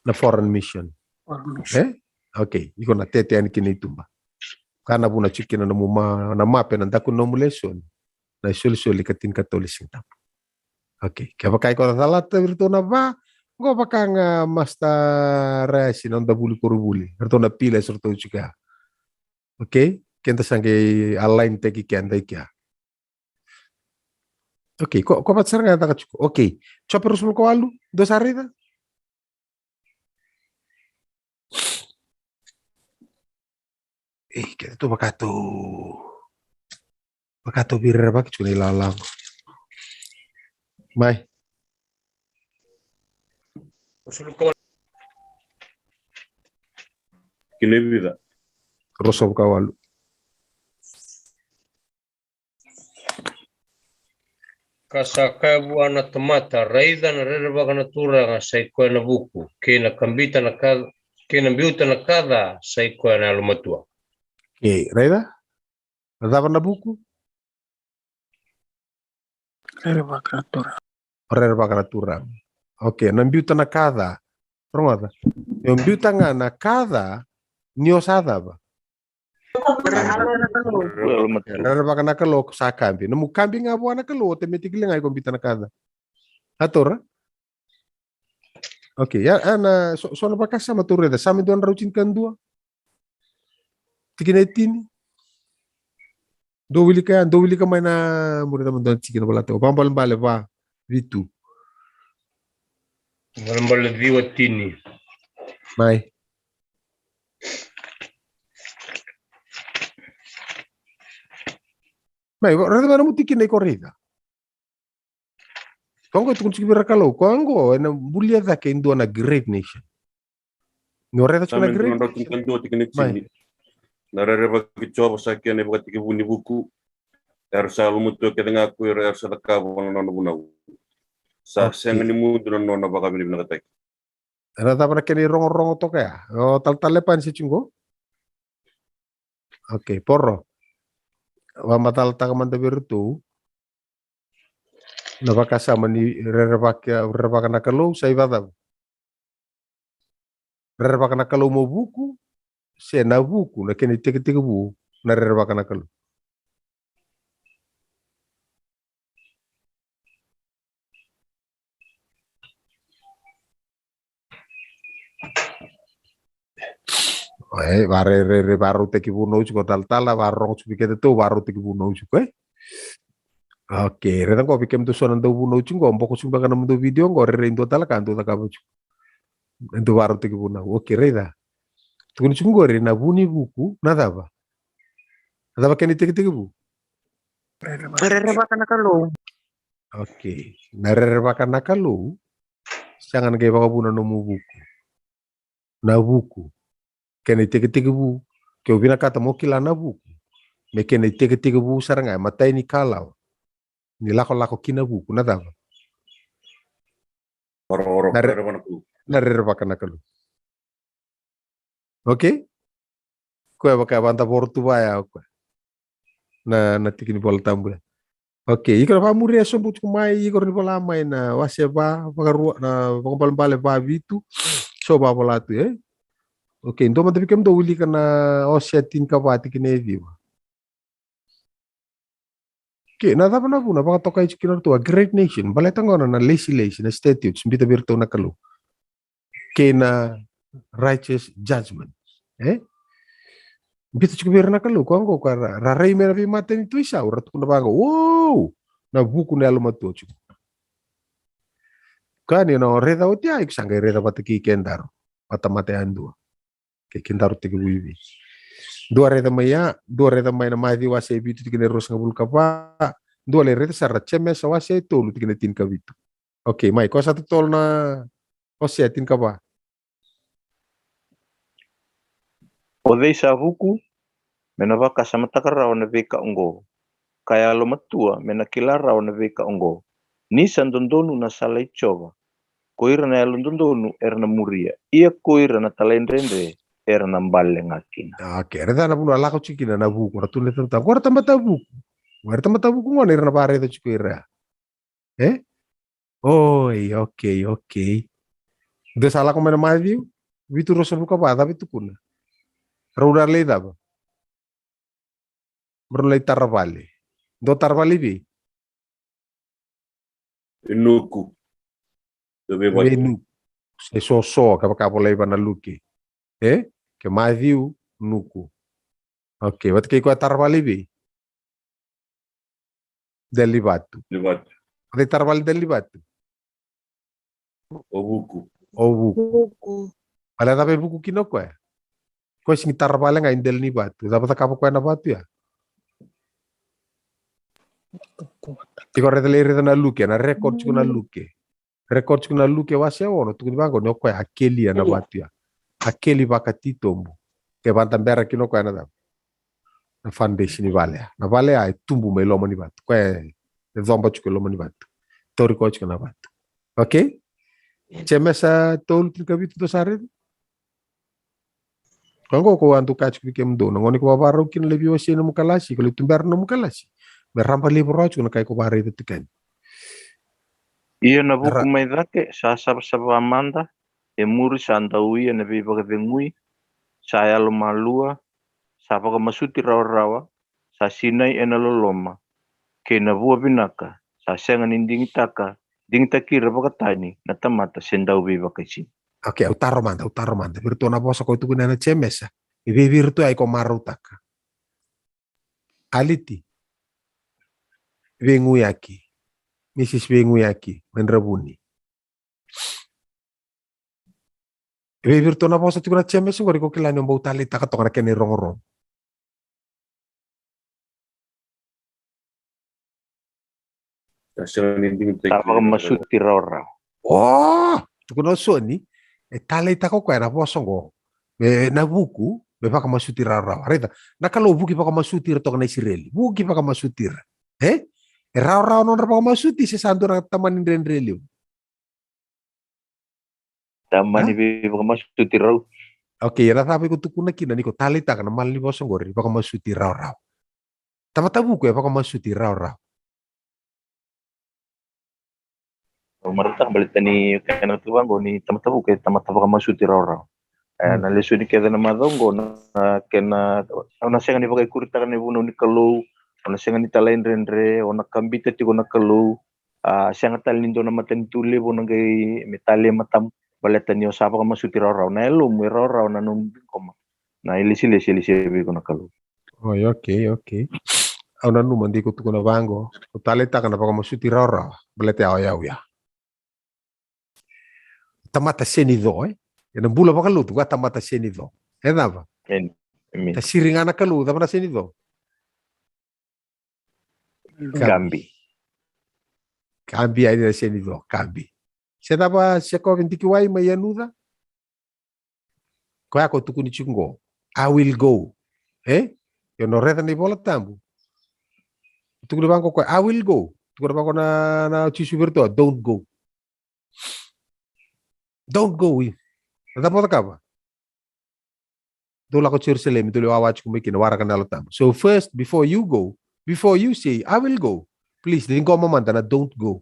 Speaker 3: Na foreign mission. Okay. Iko na tetean kinitumba. Kana buna chikin na na mape na dako no lesson na isul-suli katin katolis ng tapo. Okay. Kaya pakay ko na salat virto na ba? Go pakang masta resi non da buli kurubuli. Virto na pila surto chika. Okay? Kenta sange align teki kenda ikya. Okay. Ko patsar nga taka chuko. Okay. Choperus mo ko alu? Do sarita? Kaya ito baka to birer bakit ko nilalang. May.
Speaker 6: Kinebida.
Speaker 3: Rosob kawalu.
Speaker 9: Kasaka buana tomata raida na rerba kana tura nga sa iko na buku. Kena kambita na kada, kena biuta na kada sa iko na lumatua.
Speaker 3: Okay, Raida? Nadaba na buku?
Speaker 7: Rerba kanatura.
Speaker 3: Okay, nambiuta na kada. Pronto. Yung biuta nga na kada, niosada ba? Rerba ka na kalo sa kambi. Namu kambi nga buwan na kalo, automatically nga yung biuta na kada. Atora? Okay, ana so na ba kasama to Raida? Sa amin doon rauchin kandua? Tikinetini. Do wili ka may na muna naman doon chikin wala to. Pambal-bale pa. Vitu.
Speaker 9: Ngala viwa tini.
Speaker 3: Mai. Mai, rada mana mutiki nei corrida. Kongo tu kunci kalau Kongo na bulia da ke indo na great nation. Ngoreda tu na
Speaker 6: Samen
Speaker 3: great.
Speaker 6: tunan rotun kanto tikini
Speaker 3: Mai.
Speaker 6: chini. Narareba kichoba sakya ne bakati kibuni buku. Ersa lumutu ke denga ku ersa takabo na bunau. Sa senga ni mudu na nona baka bini na katak.
Speaker 3: Rada mana kene rongo to kaya. Oh tal lepan si chungo. Oke, porro. Wa matal takamanda birtu. Na baka sama ni rerabaka na kalau sai vada. Rerabaka na kalau mo buku. Se na buku na kene teke bu na rerabaka na kalau. Re baru teki buno juga tal-tala warong subikete tu baru teki buno juga. Oke, reta ko bikem tu sonan tu buno juga ompok sumba kana mundu video ngo re indo tala kantu ta kabu. Itu baru teki buno. Oke, reta. Tukun chungo re na buni buku na daba. Daba keni teki bu.
Speaker 5: Rereba kana kalau.
Speaker 3: Oke, na rereba kana kalau jangan kayak baka buno no buku. Na buku. Kene teke bu ke ubina kata mo kila na buku me kene teke bu saranga matai ni kalau ni lako kina buku na dava
Speaker 6: Oro
Speaker 3: na rerba kana kalu. Oke ko baka banta portu baya ko na tikini bola tambula. Oke ikora pa muria so butu mai ikora ni bola mai na waseba baka na baka bale ba bitu so ba bola tu Oke, então mas ficamos do uli kana osetin kapati kine viva. Oke, nada puna puna baka tokai chikinar tu a great nation. Balai tangona na legislation, na statutes, mbita birto na kalu. Kena righteous judgment. Mbita chikubir na kalu, kwango kara rarai mera vi mate ni tuisa, uratu kuna banga, wow, na buku na alumatu chiku. Kani na reda otia iksanga reda bataki kendaro, mate andua. Ke kendaro tiki wiwi. Dua reda mai na mai di wase bitu tikine ros ngabul kapa. Dua le reda sarra cheme sa wase tolu tikine tin kabitu. Oke, mai ko satu tol na wase tin kapa.
Speaker 1: Odei sa buku mena vaka sama takara ona veka ongo. Kaya lo matua mena kilara ona veka ongo. Ni sandondonu na salai chova. Koira na alundondonu erna muria. Ia koira na talendrendre era nambale ngakina.
Speaker 3: Oke, reda na puna lako chikina na buku. Ratu le tentang. Kora tambata buku. Kora tambata buku ngone era na bare to chikuira. Oke. De salah komena mai viu. Vitu rosa buka pa tapi tu kuna. Raular le daba. Berlai tarvale. Do tarvale bi.
Speaker 6: Inuku.
Speaker 3: Venu. Se so kapa lei bana luki. Ke mai viu nuku. Oke, wat ke ko tarvale bi. Deli batu. De tarvale deli batu.
Speaker 6: Obuku.
Speaker 3: Ala dapat buku kino ko Ko sing tarvale nga indel ni batu. Dapat kapa ko na batu ya. Iko redele na luke na record kuna luke. Record kuna luke wase ono tukuni bango no ko akeli na batu ya. Akeli bakati tombo. Ke bantambera kino ko na da. Na foundation ni vale. Na vale ai tumbu me lomo ni batu. Ko zomba chuko lomo ni batu. Tori ko na batu. Okay? Chemesa tol kabitu to sare. Kango ko antu kach bikem do ngoni ko baro kin lebi wasi no mukalasi ko tumber no mukalasi. Berrampa libro ko na kay ko bare de tikan.
Speaker 1: Ia na buku mai dake sa amanda e muri sa andau ia na viva ke vengui sa alo malua sa paka masuti rawa sa sinai ena loloma ke na bua binaka sa senga nindingi taka ding takira pakatani na tamata sendau viva ke si.
Speaker 3: Oke, utaro manda. Virtu na bosa ko itu na chemesa. Ibi virtu ay ko marutaka. Aliti. Vengui aki. Mrs. Wenguyaki, menrabuni. Ibe virtona posa tikuna cheme sungori ko kilani mbau tali takatonga kene rongorong.
Speaker 1: Tapa masuti raw.
Speaker 3: Oh, tukuna soni tali tako kwa na posongo. Na buku be paka masuti raw. Areta nakalo buki paka masuti to na Israeli. Buki paka masuti. Raw non paka masuti se sandura tamanin rendrelio.
Speaker 1: Tamani be paka masuti raw.
Speaker 3: Okay, rata ko tukuna kina niko tali taka na mali posongo ri paka masuti raw. Tamata buku ya paka masuti raw.
Speaker 1: Marita balik tani kana tuango ni tamatabu ke tamatabu kama suti raw. Na lesu ni keda na madongo na kena ona senga ni pakai kurita kan ibu ni kalau ona senga ni talain rendre ona kambita ti ona kalau senga talin do na maten tule bo na gai metale matam balik tani osapa kama suti raw na elu mu raw na num koma na ilisi be kona kalau.
Speaker 3: Oh, okay. Ona nu mandi ko tukuna bango. Ko tali taka na paka masuti raw. Balik ya. Tamata senido, Yang bula baka lutu ka tamata senido. Napa? Ta siringana ka lutu tamata senido. Cambi ay na senido, cambi. Siya tapa siya ko kintikiwai mayanuda. Kaya ko tukuni chungo. I will go. Yo no reta ni bola tambu. Tukuni bangko ko I will go. Tukuni bangko na chisu virtual, don't go. Don't go. Nada kapa. Dula ko Jerusalem, dulu awaj ko mikin warakan na tam. So first, before you go, before you say I will go, please din ko mamanta na don't go.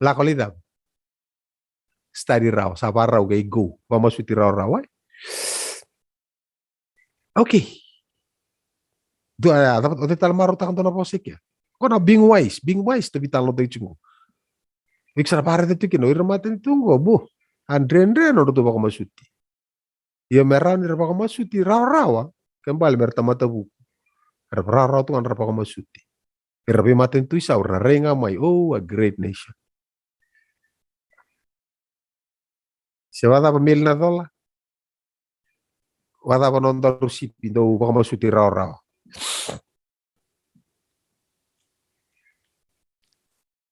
Speaker 3: La ko lidam. Study raw, sabar raw gay go. Mamasuti raw. Okay. Dapat ote talmaro takan to na posik ya. Ko na being wise to bitalo day chungo. Iksara pare de tikino irmaten tungo bu. Andre no do baka masuti. Ya meran ir baka masuti rawa kembali mertamata buku. Rawa tu kan baka masuti. Irabi maten tu isaur na renga mai a great nation. Se wada pa $1,000,000. Wada pa nonda rusipi do baka masuti rawa.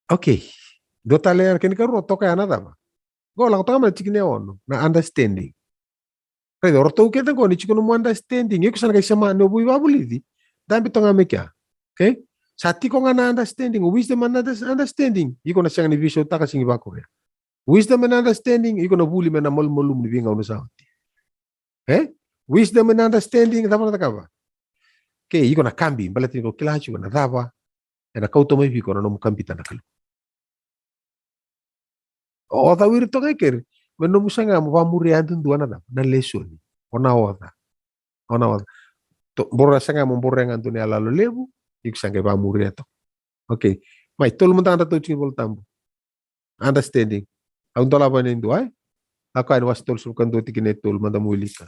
Speaker 3: Okay. Do talean kini karu toka nada ba. Go lang tama chikin ono na understanding. Pero orto ke tan ko ni chikin mo understanding. Iko sana kay sama no bui babulidi. Dan bitonga mekya. Okay? Sati ko nga na understanding, wisdom and understanding. Iko na siyang ni vision ta kasing iba ko ya. Wisdom and understanding iko na buli man na molmolum ni binga uno sa ati. Wisdom and understanding tama na ka ba? Okay, iko na kambi, balatin ko kilachi ko na dava. Na kauto mai biko na no mukambita na kalu. Oda wir to keker meno musanga mo pamuri andun duana na lesson ona oda to borra sanga mo borra ngandun ala lo lebu ik sanga pamuri to okay mai tol mo tanda to chibol tambo understanding ang dola ba nindo ay akain was tol sul kando tikine tol manda mulika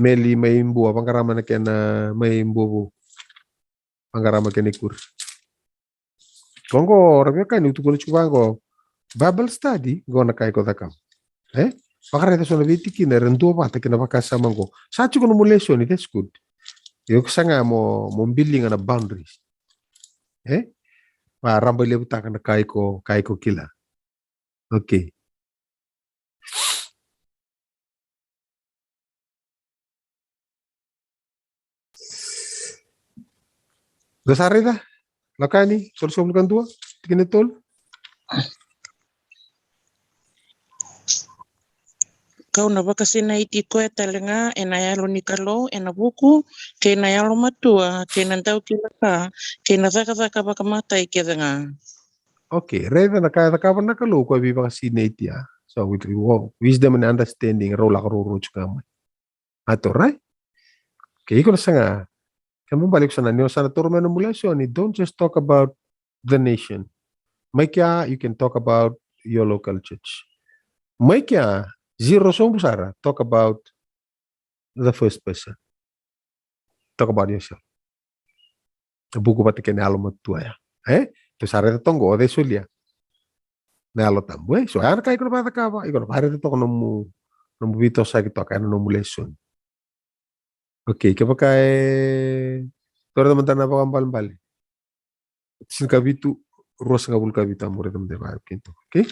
Speaker 3: meli may imbu pangarama na ken may imbu pangarama kenikur kongo rabia kan utukul chubango Bible study gona kai ko takam. Pakare ta sona vitiki na rendo pa ta kina pakasa mango. Sa chuko no lesson that's good. Yo sanga mo building na boundaries. Pa ramba lebu ta kana kai ko kila. Okay. Dosare da? Lakani, sol kan tua? Tikine tol?
Speaker 10: Kau na bakasina iti koe talenga e na yalo ni kalo e na buku ke na yalo matua ke na tau kilaka ke na thaka bakamata i kedenga.
Speaker 3: Okay, reda na kaya taka na kalo ko bi bakasina iti ya. So with wisdom and understanding rola ka roro chukama. Ato right? Okay, iko na sanga. Kamu balik sana niyo sana turma na mulasyon. Don't just talk about the nation. Maikya, you can talk about your local church. Maikya, zero sombusara, talk about the first person. Talk about yourself. Buku pati kene alamat tua ya. Tu sare tongo de sulia. Na lo tambue, so ana kai kono pata kava, ikono pare to nomu vito sa kito kana nomu lesson. Oke, ke pakai tora teman-teman apa kambal bali. Sin kabitu ruas ngabul kabitu amore teman ba kinto. Oke.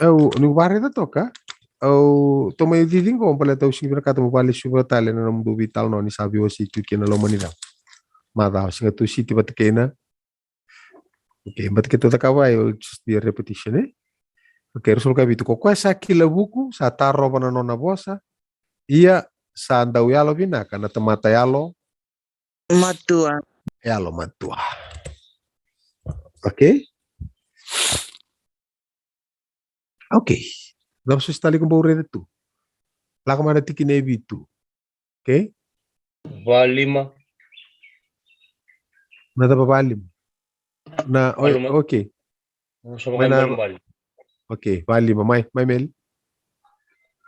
Speaker 3: Au ni pare to ka. Au to mai diding ko pala tau sing kata mo bali suba tale na nomu vital no ni sabi osi tu kena lo manila. Mada sing tu si tiba tekena. Oke, but kita takawa yo just the repetition Oke, rusul kabitu ko kwa sa kila buku sa taro bana nona bosa. Iya sa andau yalo bina kana temata yalo
Speaker 10: Matua.
Speaker 3: yalo matua. Oke. Oke. Não se está ali com o borre tu. Lá como era tiki nebitu. Oke.
Speaker 9: Valima.
Speaker 3: Nada babalim. Na oke.
Speaker 9: Mana bali.
Speaker 3: Oke, valima mai mel.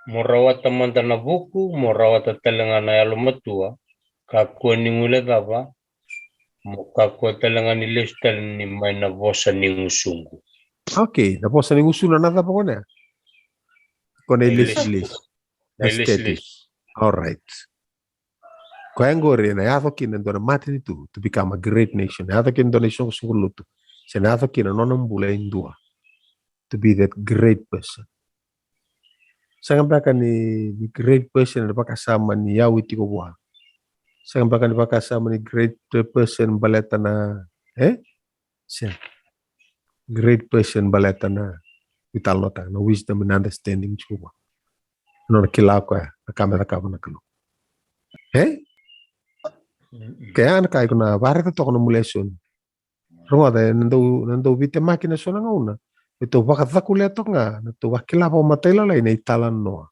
Speaker 9: Morawat tamanta na buku, morawat talangana yalo matua. Kakua ni mule dava. Kakua talangani listal ni mai na vosa ni ngusungu.
Speaker 3: Oke, na posa ni usuna nada pa kone. Kone list. All right. Ko angore na yato kin ndo na mati tu to become a great nation. Yato kin donation sungulutu. Se yato kin no nambula indua. To be that great person. Sangan baka ni great person na baka sama ni yawiti ko buha. Sangan baka ni baka sama ni great person baleta na siya. Great person baleta na vital nota na wisdom and understanding chuba. No kila ko na kamera ka na kalo. Kaya na kay ko na bare to ko na muleson. Ronga da nando vite makina so na una. Ito wakathaku leto nga, ito wakila pa matela la ina italan noa.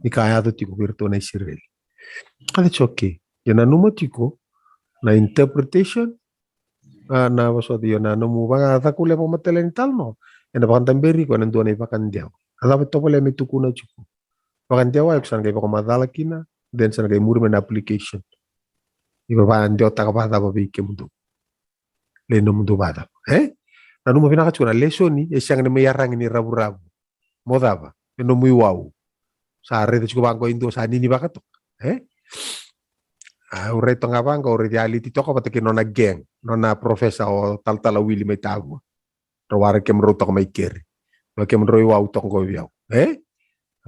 Speaker 3: Ni kaya to tiko virtu na Israel. That's okay. Yana numa tiko na interpretation na wasodi yana numu wakathaku le pa matela ni tal no. Yana pakantamberi ko nando na ipakandiaw. Alapat to pala may tuku na tiko. Pakandiaw ay kusan kay pakamadala kina, then sana kay murme na application. Iba pa andiaw takapata pa bike mundo. Leno mundo bata. Na numa pinakachukuna lesoni siyang na mayarang ni rabu-rabu. Modaba. Eno muy wow. Sa rete chuko bangko indo sa nini bakatok. Ureto nga bangko ure reality to ko patake nona geng, nona profesa o tal-tala wili may tago. Rawara kem roto ko may keri. Kem roi wow to ko biyaw.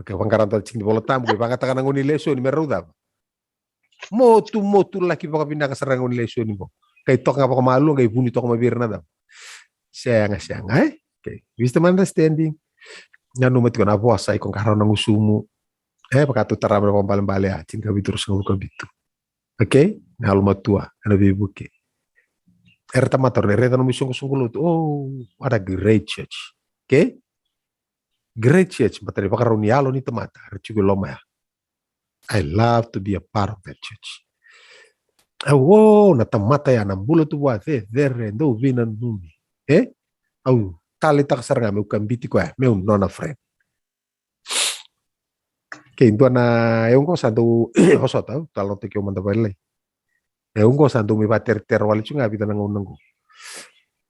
Speaker 3: Okay, pangkaranta ching bola tam ko pangatakan ngoni lesoni merudaba. Motu laki pa pinakasarang ngoni lesoni mo. Kay tok nga pa ko malu kay buni to ko mabirna daw. Sayang, okay. Wisdom understanding. Nga numat ko na buwas ay kung karoon ng usumo. Pakatutara mo na pambalimbali atin kabiterus ng kabitu. Okay? Nalumatua. Ano bibuki. Erta mator na reta ng misong oh, what a great church. Okay? Great church. Matari pakaroon ni alo ni tamata. Rechuguloma. I love to be a part of that church. Oh, natamata yan. Ang bulo to what? There, no vinan numi. Au tali tak saranga meu kambiti ko meu nona friend. Ke ndo na eu ngo sandu hosota talo te ke manda bale. Eu ngo sandu mi bater ter wali chunga bita nang unang.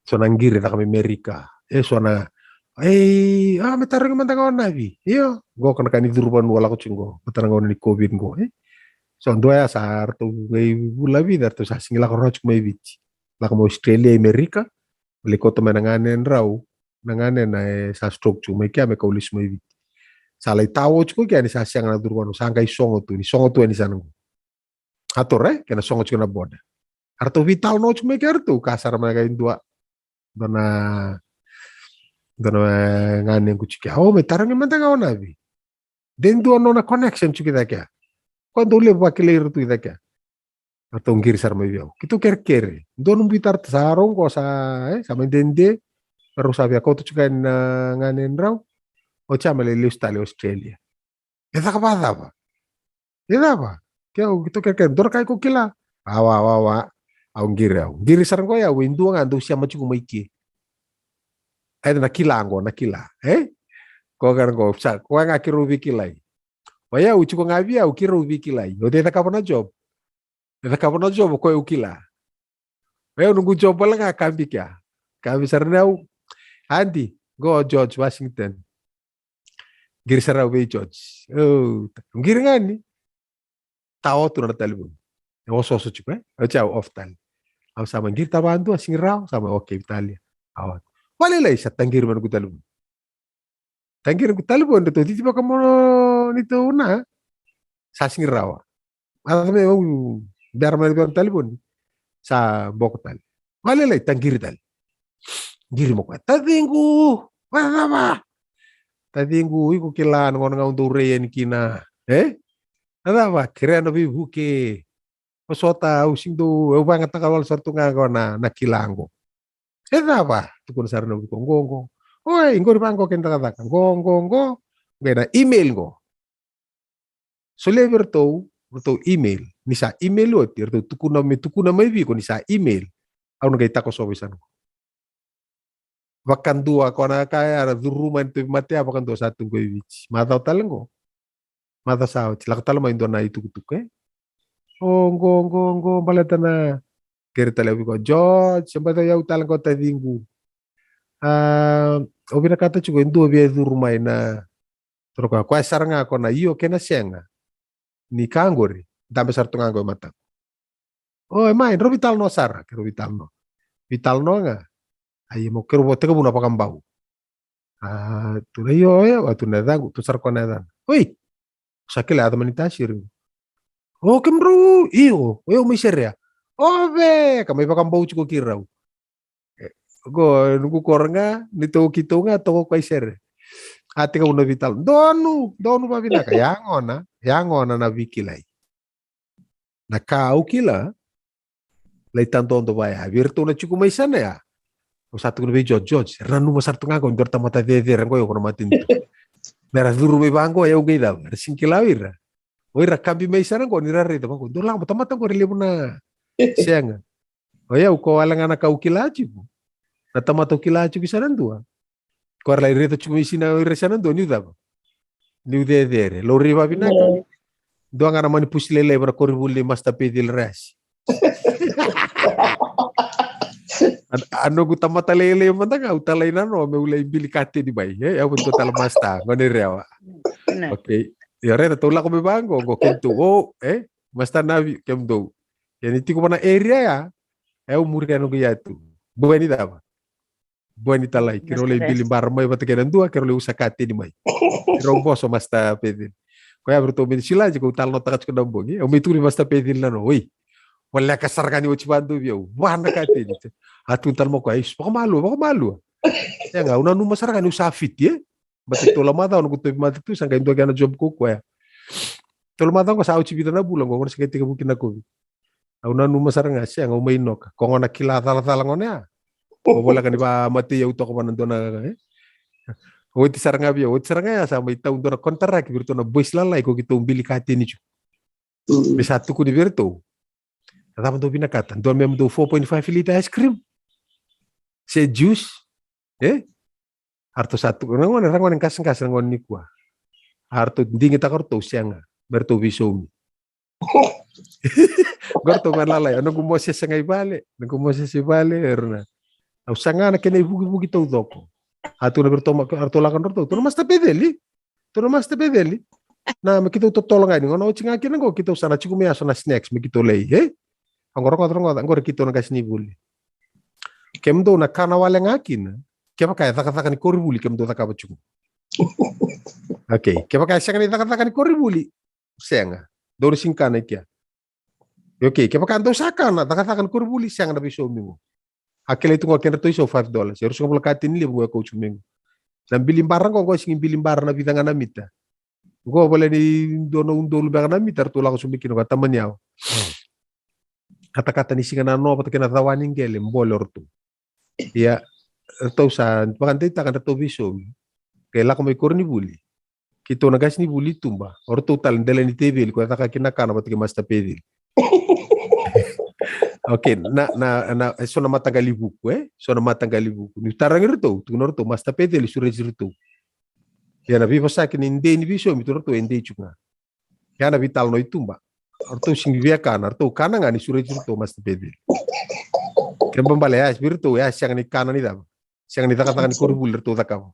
Speaker 3: So nanggiri ta kami Amerika. So na metarang manda ka nabi. Iyo, go kana kani durban wala ko chungo. Metarang ni COVID go. So ndo ya sar to ngai bula vida to sa singila ko roch mai biti. La ko Australia Amerika. Likoto menanganen rau nanganen na sa stroke chu mai kya me kaulis mai vit salai tawo chu kya ni sa siang na durwano sangkai songo tu ni sanang ator kena songo chu na boda arto vital no chu mai kya tu kasar mai ga indua dona nganen ku chu kya me tarang manta ga onavi den do no na connection chu kita kya quando le va clear tu ida kya atau ngiri sarma biau kito ker dono bitar sarong ko sa sama dende pero sabi ako to chukan nganen raw o chama le listale Australia esa kapata ba kaya kito ker dor kai ko kila awa au ngiri sarong ko ya windu nga ndo siya machu maiki ay na kila ko gar go sa ko nga kirubi kilai waya uchu ko ngabia u kirubi kilai o de ta kapona job. Eda kapan job ko ukila. Nunggu job lang kambi kya. Kami sarnau Andy, go George Washington. Giri sarau be George. Oh, giri ngani. Tahu tu na telepon. Yang so cukup Ciao off tal. Aku sama giri tabantu asing raw sama oke Italia. Awat. Wala lai sa tanggir man ko telepon. Tanggir ko telepon to tiba kamu nito na. Sa asing raw. Ada me biar man ko telepon sa Bogota. Wala lai tanggir tal. Giri mo ko. Tadinggu. Wala ba? Tadinggu iko kilan ngon nga undureyan kina. Ada ba? Kira na bibuke. Pasota using do eu bangat kawal sartu ngago na kilango. Ada ba? Tukun sarna ko ngong. Oi, ngor bangko kenta kata. Ngong. Gena email go. Solever to email. Nisa email lo tir to tukuna mai bi ko nisa email. Au ngai tako sobisan. Wakan dua ko na kaya ruman to mate apa kan do satu go wich. Mata talengo. Mata sao, cilak talo main dona itu kutuk Ngong, balatana. Kira talabi ko, George, sempat ya utalang ko tadinggu. Obi na kata cuko indo biya rumay na. Pero ko sarang ako na iyo kena siya ni kangori. Dami sarto nga mata. Oh, main, ro vital no sar, kero vital no. Vital no nga. Ay mo kero bote ko muna pa kambao. Tu na iyo, tu na dangu, tu sar ko na dan. Uy, sakila ada manita siru. Oh, kemru, iyo, may serya. Oh, be, kamay pa kambao chuko kiraw. Go, nunggu koranga, nito kito nga, toko kay ser. Ate ka muna vital. Donu pa binaka. Yangon na vikilay. Nakao kila, lay tanto on baya. Virtu na chuko may sana ya. O satu ko na George, ranu masarto nga ko, ndorta mata dederan ko, yung matin to. Meras duru may bangko, ayaw gay daw. Singkilawir. Oy, rakabi may sana ko, nirarito ko. Doon lang, matamatang ko, relibo na. Siya nga. Ayaw, ko wala nga nakaukilachi po. Natamato kilachi bisa nandua. Ko la rito chumi sina resanando ni daba. Ni udedere. Lo riba binaka. Doa nga naman pusilele para koribuli mas tapidil res. Ano ko tamatalele man nga utalay na no may ulay bilikate di bay. Awon total masta ngoni rewa. Okay. Yare tula ko bangko ko kento masta navi kemdo. Yani tiko na area ya. Umuri ano gayatu. Bueni daba. Bueni talay. Kiro lay bilimbar may batakenan dua kiro lay usakate di may. Kiro boso masta pedil. Kaya berto min sila jiko talno takat ko dambong. Umi tuli masta pedil na no. Uy. Wala kasar ka ni Uchibandu biyo. Wala ka din. Atun talmo ko ay baka malu. Ya nga una numa sarang ni usafit ye. Batik to lamada ono kutoy matitu sangka indo kana job ko ya. To lamada ko sa Uchibita na bulang ko sa ketika bukin ako. Una numa sarang asya nga umay nok. Ko nga nakilala lang ya. O wala ka ni ba mati ya uto ko manando na O ti sarang biyo. O ti sarang ya sa may taon do na kontrak birto na boys lalay ko kito umbili kate ni chu. Bisatu ko ni birto. Tama do binakatan. Doon may do 4.5 liter ice cream. Si juice. Arto satu. Rangon yang kasang rangon ni kuah. Arto dingin takor to siang. Berto bisomi. Gorto malalay. Ano gumosya sa ngay bale. Nagumosya si bale. Erna. Usanga na kena ibugi-bugi to doko. Ato na berto arto lakan roto. Tuno mas tapedeli. Na makita tolong ay ngono chingakin ngo kita usana chikumiya so na snacks makito lay. Angkor kito na kasi nibuli. Kemdo na kana wala ngakin. Kaya kaya taka-taka ni koribuli kemdo taka bachuko. Okay, kaya kaya siya taka-taka ni koribuli. Siya nga. Dori singkana kya. Okay, kaya kaya ando saka na taka-taka ni koribuli siya nga na bisomi mo. Akila ito nga kena to iso $5. Harus nga mulakatin nila mo ya coach mo. Nang bilimbaran ko singin bilimbaran na bitanga na mita. Ko wala ni dono bang na mita tula ko sumikin ko tamanyaw. Kata-kata ni singa na no pati kinatawanin gele mbolor to. Ya to sa pagantay ta kan to viso. Kaya ko may korni buli. Kito na gas ni buli tumba. Or total ndela ni tebel ko ta kinakana pati mas tapedil. Okay, so na matanggali buku So na matanggali buku. Ni tarang rito, tunor to mas tapedil sure rito. Ya na vivo sa kin inde ni viso mi tunor to inde chunga. Ya na vital no itumba. Arto singvia kana arto kana ngani sure to mas tapedil. Kembang balik ya, spiritu ya, siang ni kanan itu. Siang ni katakan kurbulir tu takam.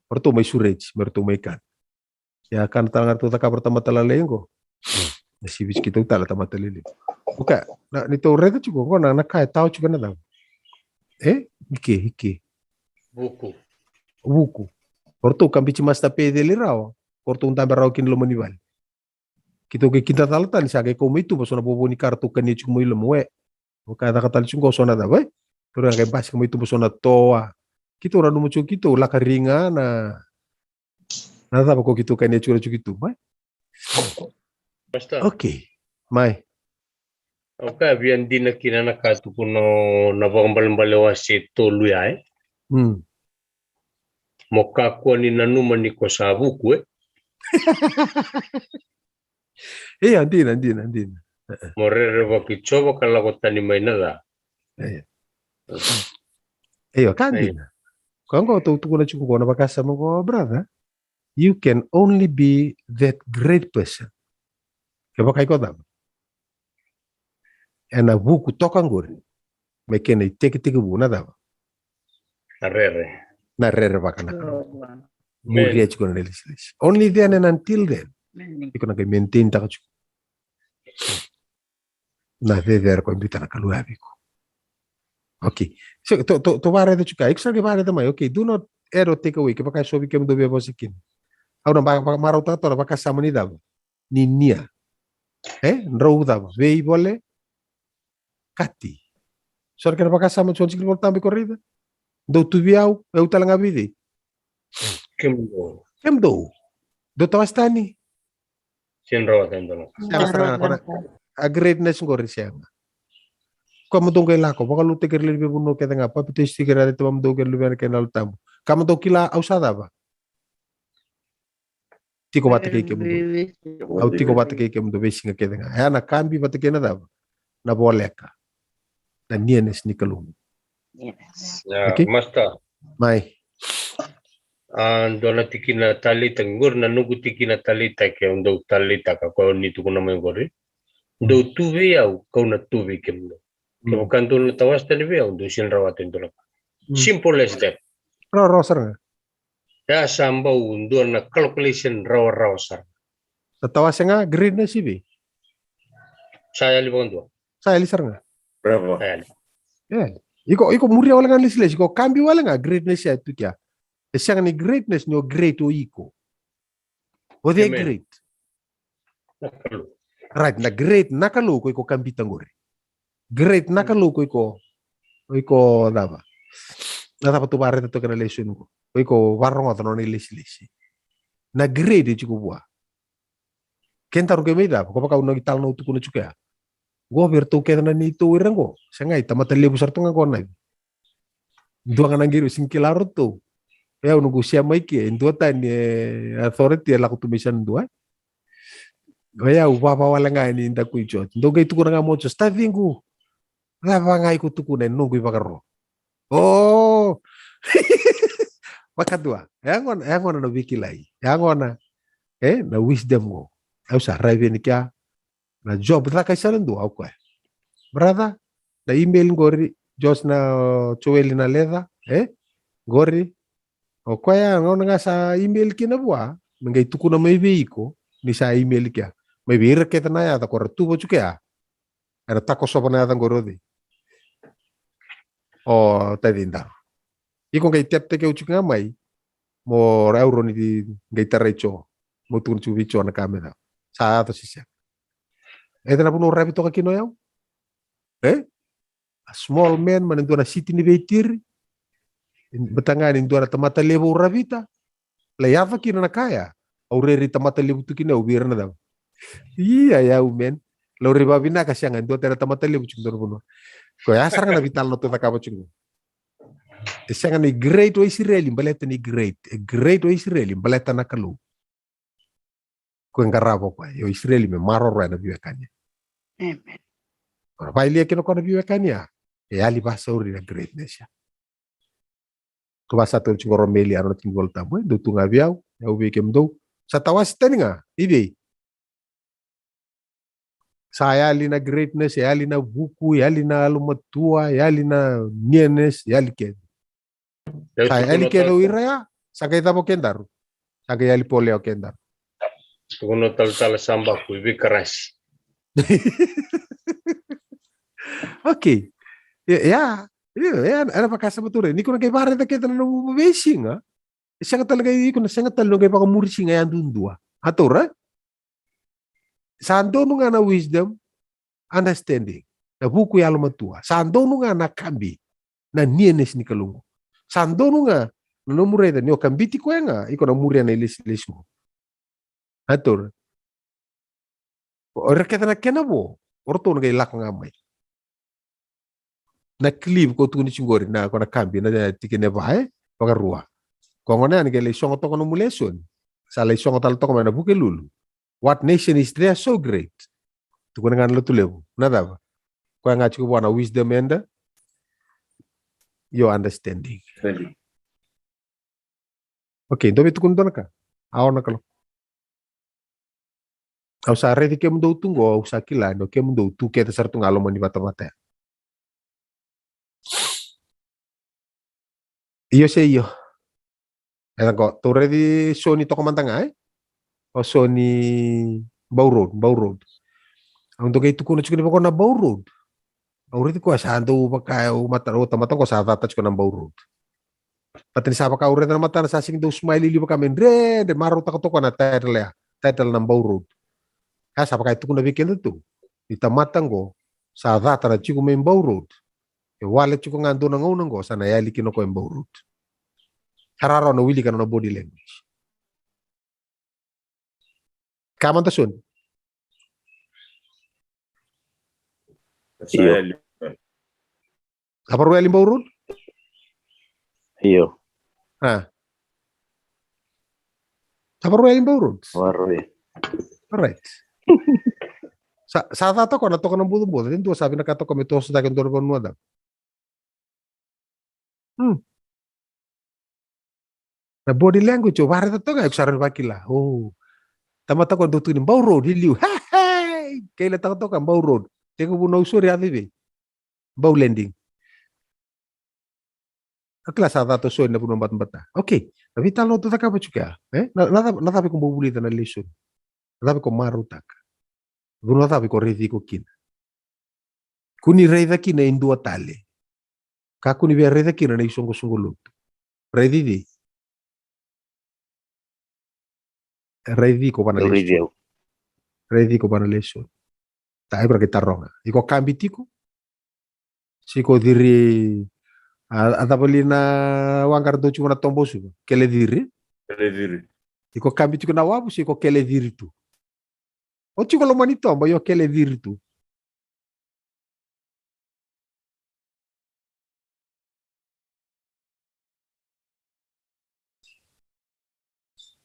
Speaker 3: Bertu mai surage, bertu mai kan. Ya kan tangan tu takam pertama talalenggo. Si bis kita utala tama talili. Buka, na nito reto chuko ko na nakaya tao chuko na daw. Hiki. Buku. Bertu kambi cimas tapi delirao. Bertu unta berau kin lo manival. Kita talatan sa kay komito baso na bobo ni kartu kani chuko mo ilmo Buka kata chungo sona da vai. Pero ang bas kamo itu sona toa. Kita ora numu kita la karinga na. Nada ko kita kanya chura chukitu, vai.
Speaker 9: Basta.
Speaker 3: Okay. Mai.
Speaker 9: Okay, bian dina kinana katu kuno na bambal wasi tolu ya. Moka ko ni nanuma ni ko sabuku
Speaker 3: Andina.
Speaker 9: Morere wakichobo kala kotani mainada.
Speaker 3: Kandina. Kung to na chuko na bakasa mo ko, brother, you can only be that great person. Kaya bakay ko dam. And a buku tokang gori. May kena teke bu na dam. Narere baka na. Muriya chuko na nilis. Only then and until then. Iko na kay maintain ta chuko. Na ver ko imbita na kaluabi ko. Okay. So to bare de chuka. Extra bare de mai. Okay. Do not take away. Kaya baka sobi kem do bebo sikin. Au na baka marauta to baka sama ni dam. Ninia. Nrou dam. Vei bole. Kati. Sor kena baka sama chon sikil voltambi corrida. Do tu viau. Eu talanga vidi. Kem do. Do tawastani.
Speaker 9: Sinro atendo.
Speaker 3: A greatness ngori siya. Kamu dong kay lako, baka lu teker lebih buno kaya nga pa, pito sticker na ito mamdo kaya lebih kaya nalutamu. Kamu dong kila ausada ba? Tiko bate kay mundo. Au tiko bate kay mundo besi nga kaya nga. Na kambi bate kaya na daba. Na boleka. Na nienes ni kalum.
Speaker 9: Okay? Masta.
Speaker 3: Mai.
Speaker 9: Dona tikina talita ngor na nugu tikina talita ke ndo talita ka ko ni tu kuna mai gori do tuve au ko na tuve kemno ke bukan tu tawas tani ve ndo sin rawatin tu simple as that
Speaker 3: Rosar
Speaker 9: ya samba ndo na calculation rosar
Speaker 3: tawas nga grade na sibi
Speaker 9: saya libondo
Speaker 3: saya lisar nga
Speaker 6: Bravo.
Speaker 3: Iko muria wala nga lisles iko kambi wala nga grade na siya tu kya. Siya ni greatness nyo great o iko. O they great. Right, na great nakalo ko iko kambitang gori. Great nakalo ko iko daba. Natapa tu bare to kana lesson ko. Iko warong ato no ni lesi. Na great iko bua. Kentaru ke meida ko pa no gital no tu kuno chuka. Go berto ke na ni tu irango. Sangai tamatali busar to nga kona. Dua kana ngiru singkilaro to. Ya nunggu siapa iki entuatan authority la kutumishan dua. Gaya upapa wala nga ni nda kuicho. Ndoga itu kurang mocho stavingu. Lava nga iku tukune nunggu ipakaro. Oh. Makadua. Yangon no bikilai. Yangona na wisdom go. Au sa raive ni kya. Na job ta kai salan do au kwa. Brother, na email gori jos na choeli na leda, gori o kaya ngona nga sa email kina bua, mengay tuku na may veiko ni sa email kya. May bira kita na yata ko ratubo chukya. Era tako sopa na yata ngorodi. O tadinda. Iko ngay tepte ke uchuk ngamay mo euro ni ngay tarecho mo tun chubicho na kamera. Sa ato siya. Ito na puno rabito ka kinoyaw. A small man manendo na city ni Beitir. Batangan indo na tamata levo ravita. Layava kina na kaya. Aureri tamata levo tu kina ubir na daw. Iya ya men. Lauri babina kasi ang indo na tamata levo chung doon puno. Kaya asar nga na vital no to takabo chung. Siya nga ni great o Israeli baleta ni great. Great o Israeli baleta na kalu. Kung garabo pa yo Israeli me maror na biwakanya.
Speaker 10: Amen.
Speaker 3: Ora bailia kino kono biwakanya. Ali basa uri na greatness ya. Basa to chingoro meli ano tingol tamo do tunga biau ya ubi kem do sa tawas tani nga ibe Saya na greatness, yali na buku, yali na lumatua, yali na nearness, yali ken. Saya yali ken wiraya, sakai tapo kendaru. Sakai yali poleo kendaru.
Speaker 9: Tukuno tal samba ku ibi keras.
Speaker 3: Okay. Ya, ana pakasa betul. Ni kuna kay pare ta kita na mubesing ha. Siya talaga kuna siya talaga kay pakamursi nga yan dundua. Atura? Sando nga na wisdom, understanding. Na buku ya lumatua. Sando nga na kambi na nienes ni kalungo. Sando nga na nomureda ni o kambiti ko nga iko na muria na ilis mo. Atura? Ora kita na kenabo. Orto nga ilak nga may. Na clip ko tuni chingori na ko na kambi na tikine bae pagarua. Kongona ni gele songo to kono muleson. Sala songo tal to ko na buke lulu. What nation is there so great? Tu ko nga lutu lebu. Nada ba? Ko nga chiko bona wisdom and your understanding. Okay, dobi tukun don ka. Aw na kalo. Aw sa redi ke mundo tungo aw sa kila no ke mundo tu ke tasar tu ngalo mani mata-mata. Iyo say iyo. Etan ko, tu redi Sony to komantanga o Sony Bow Road. Ang dogay tu kuno chukuni ko na Bow Road. Ang redi ko asando pagkayo mataro tamatang ko sa tatach ko ng Bow Road. Pati ni sapa ka ureda na mata na sasing do smile libo kami red maro ta ko na title ng Bow Road. Kaya sapa ka tu kuno bikin tu. Itamatang ko sa data na chiko may Bow Road. E wallet chiko ngando na ngunang ko sana yali kino ko yung Bow Road. Hararo na wili ka na body language. Kaman tasun?
Speaker 1: Iyo.
Speaker 3: Apa ruweli Bow Road?
Speaker 1: Iyo.
Speaker 3: Apa ruweli Bow Road?
Speaker 1: Warwe.
Speaker 3: Alright. Sa tata ko na to ko ng budo-budo. Din doon sabi na kato kami to sa dagan doon mo adam. Na body language, wala na to nga, eksaran bakila. Oh, tamata ko doon tunin, Bow Road, hiliw. Hey! Kailan tako to ka, Bow Road. Teko po na usuri, ati Bow Landing. Aklas ata to so na po ng bata. Okay, navital no to taka pa chuka. Natabi kong bubulita na lesson. Natabi kong marutak. Guno natabi ko redi ko kin. Kuni reda kina indua tale. Kakuni via reda kina na isong kusunguluto. Redi di. Ready ko pa na lesson. Ready ko pa na lesson. Tayo para kita ronga. Iko kambitiko. Siko diri atapali na wangkar do chuma na tombo suba. Kele diri. Iko kambitiko na wabu siko kele diri tu. O chiko lo manito amba yo kele diri tu.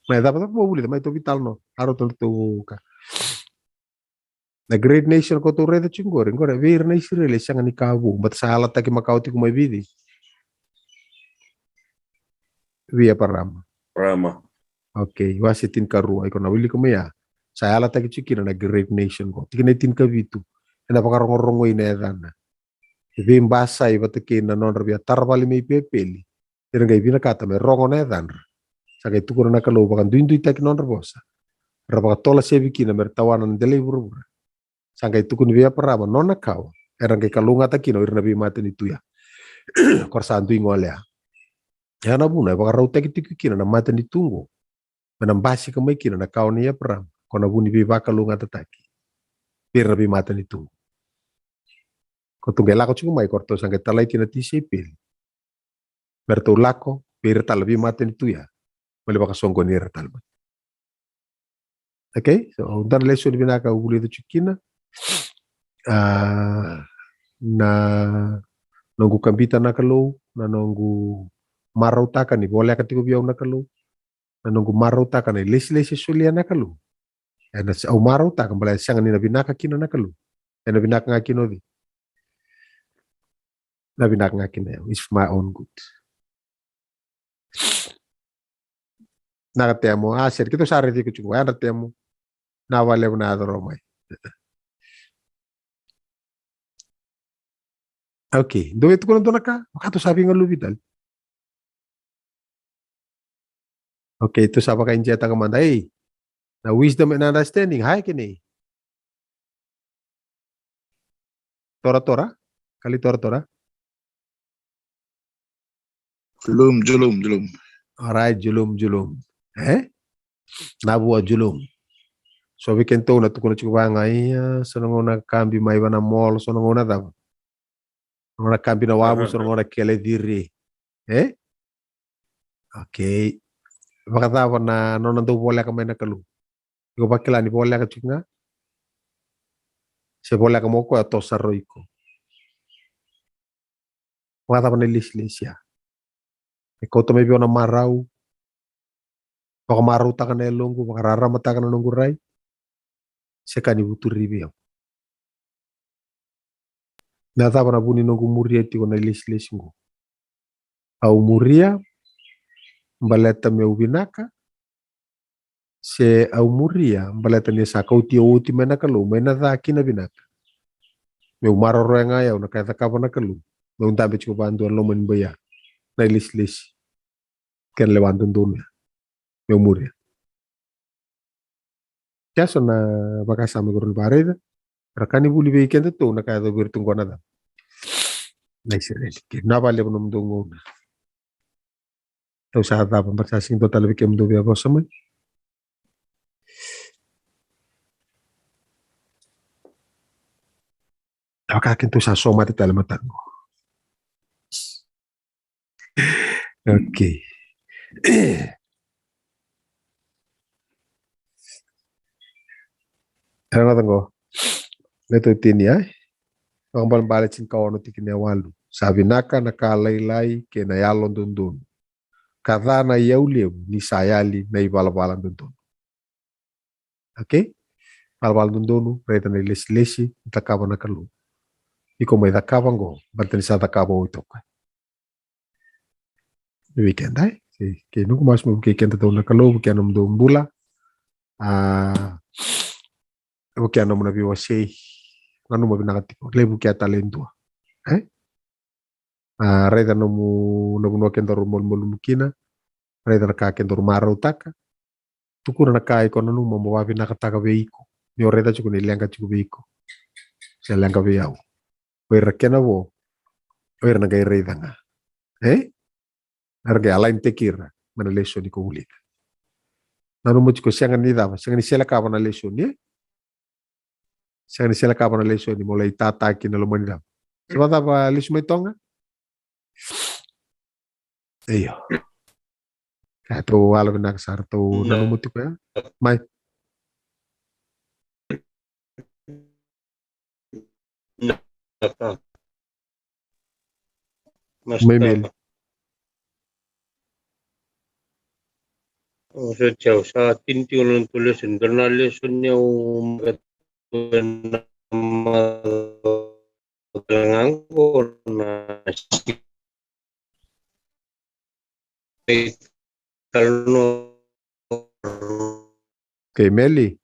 Speaker 3: Mas dapat mo buli, may to vital no. Aro to ka. Na great nation ko to redo chingore, ngore vir nation rele sanga ni kabu, bat salat taki makauti ko may bidi. Via parama. Okay, wasitin karu ay ko na wili ko maya. Sa alat taki chikina na great nation ko. Tikinitin ka bitu. Na pakarongorong na edana. Vim basa ibatakin na non rabia tarbali may pepeli. Tirangay binakata may rongo na edana. Sakai tu kurang nakalo bakan duin tak non rebosa. Rabaka tola sebi kina mertawanan dele burubura. Sakai tu kun via parama non nakawa. Erang kay kalunga takino irna bi maten itu ya. Korsan tu ingolea. Ya na buna baka rauta kiti kina na maten ditunggu. Menambasi kamay kina na kawan niya param. Kona buni bi baka lunga tataki. Irna bi maten ditunggu. Kotungela ko chuko mai korto sakai talai kina tisipil. Bertulako bir talabi maten itu ya. Mali baka songko ni talba. Okay, so dan lesson binaka uli to chikina na nunggu kambita na kalau na nunggu marau taka ni boleh katiko biau na kalau na nunggu marau taka ni lesi sulia na kalau na au marau taka balai sanga ni na binaka kina na kalau na binaka ngakino di na binaka ngakino is for my own good. Nakatemo, sir, kita sari di kucing, na natemo, nawale na adoro mai. Okay, do itu kuna donaka, makato sabi nga lubital. Okay, itu sapa ka injeta ka mandai. Na wisdom and understanding, hai kini. Tora, kali tora.
Speaker 8: Julum.
Speaker 3: Alright, julum. Nabuwa julum. So we can to na tukuna chikubanga iya, sonongona kambi maiba na mall, sonongona dava. Sonongona kambi na wabu, sonongona kele diri. Okay. Makatava na nona do bola ka maina kalu. Iko bakila ni bola ka chiknga. Se bola ka moko ato saroiko. Makatava na lisya. Iko to maybe ona marau. Baka marau taka na elongo, baka rarama taka na nungurai. Sekani buturi biyo. Natapa na buni nungu muria tiko na lisya. Au muria mbaleta me ubinaka se au muria mbaleta ni sa kauti oti mena kalu mena dhaki na binaka me umaro roenga ya una kaita kapa na kalu me untabe chiko bandu lo men baya na lislis ken lewantu dunia me muria kaso na bakasa me gurun bareda rakani buli be kende to na kaita birtungo na da na isireli ke na vale bunum dungo tau sa ta pambarsasing total be kem do be bosamai Akakin to sa soma te talamatango. Okay. Ano tango? Leto tini ay. Ang balbalik sin kaono tikine walu. Sabi naka nakalaylay ke nayalon dundun. Kada na yauliw ni sayali na ibalabalan dundun. Okay? Balabalan dundun, reta na ilesi-lesi, itakaba na kalu. Iko may takabang go, bantan sa takaba o ito ka. Weekend ay. Kaya nung kumas mo weekend ito na kalu, kaya naman doon bula. Kaya naman nabiwasay. Ano mo binakatiko? Lebu kaya talentua. Reta namu kendo rumol mukina. Reta na kakendo rumaro taka. Tukura na kai ko nanu mabawabi nakataka veiko. Mio reta chuko ni lenga chuko veiko. Sa lenga veyau. Wera kena wo. Wera na gai reta nga. Arga alain tekira. Mana leso ni ko ulit. Nanu mo chuko siangan ni dava. Siangan ni sila kaba na leso ni. Siangan ni sila kaba na leso ni mulai tataki na lumani dava. Siapa dava leso may tonga? Iyo. Kaya to alam na kasar to nanumuti ko ya. May. Mail.
Speaker 9: So jauh saat ini orang tulis internal lesunnya nganggur nasi
Speaker 3: Okay, Meli.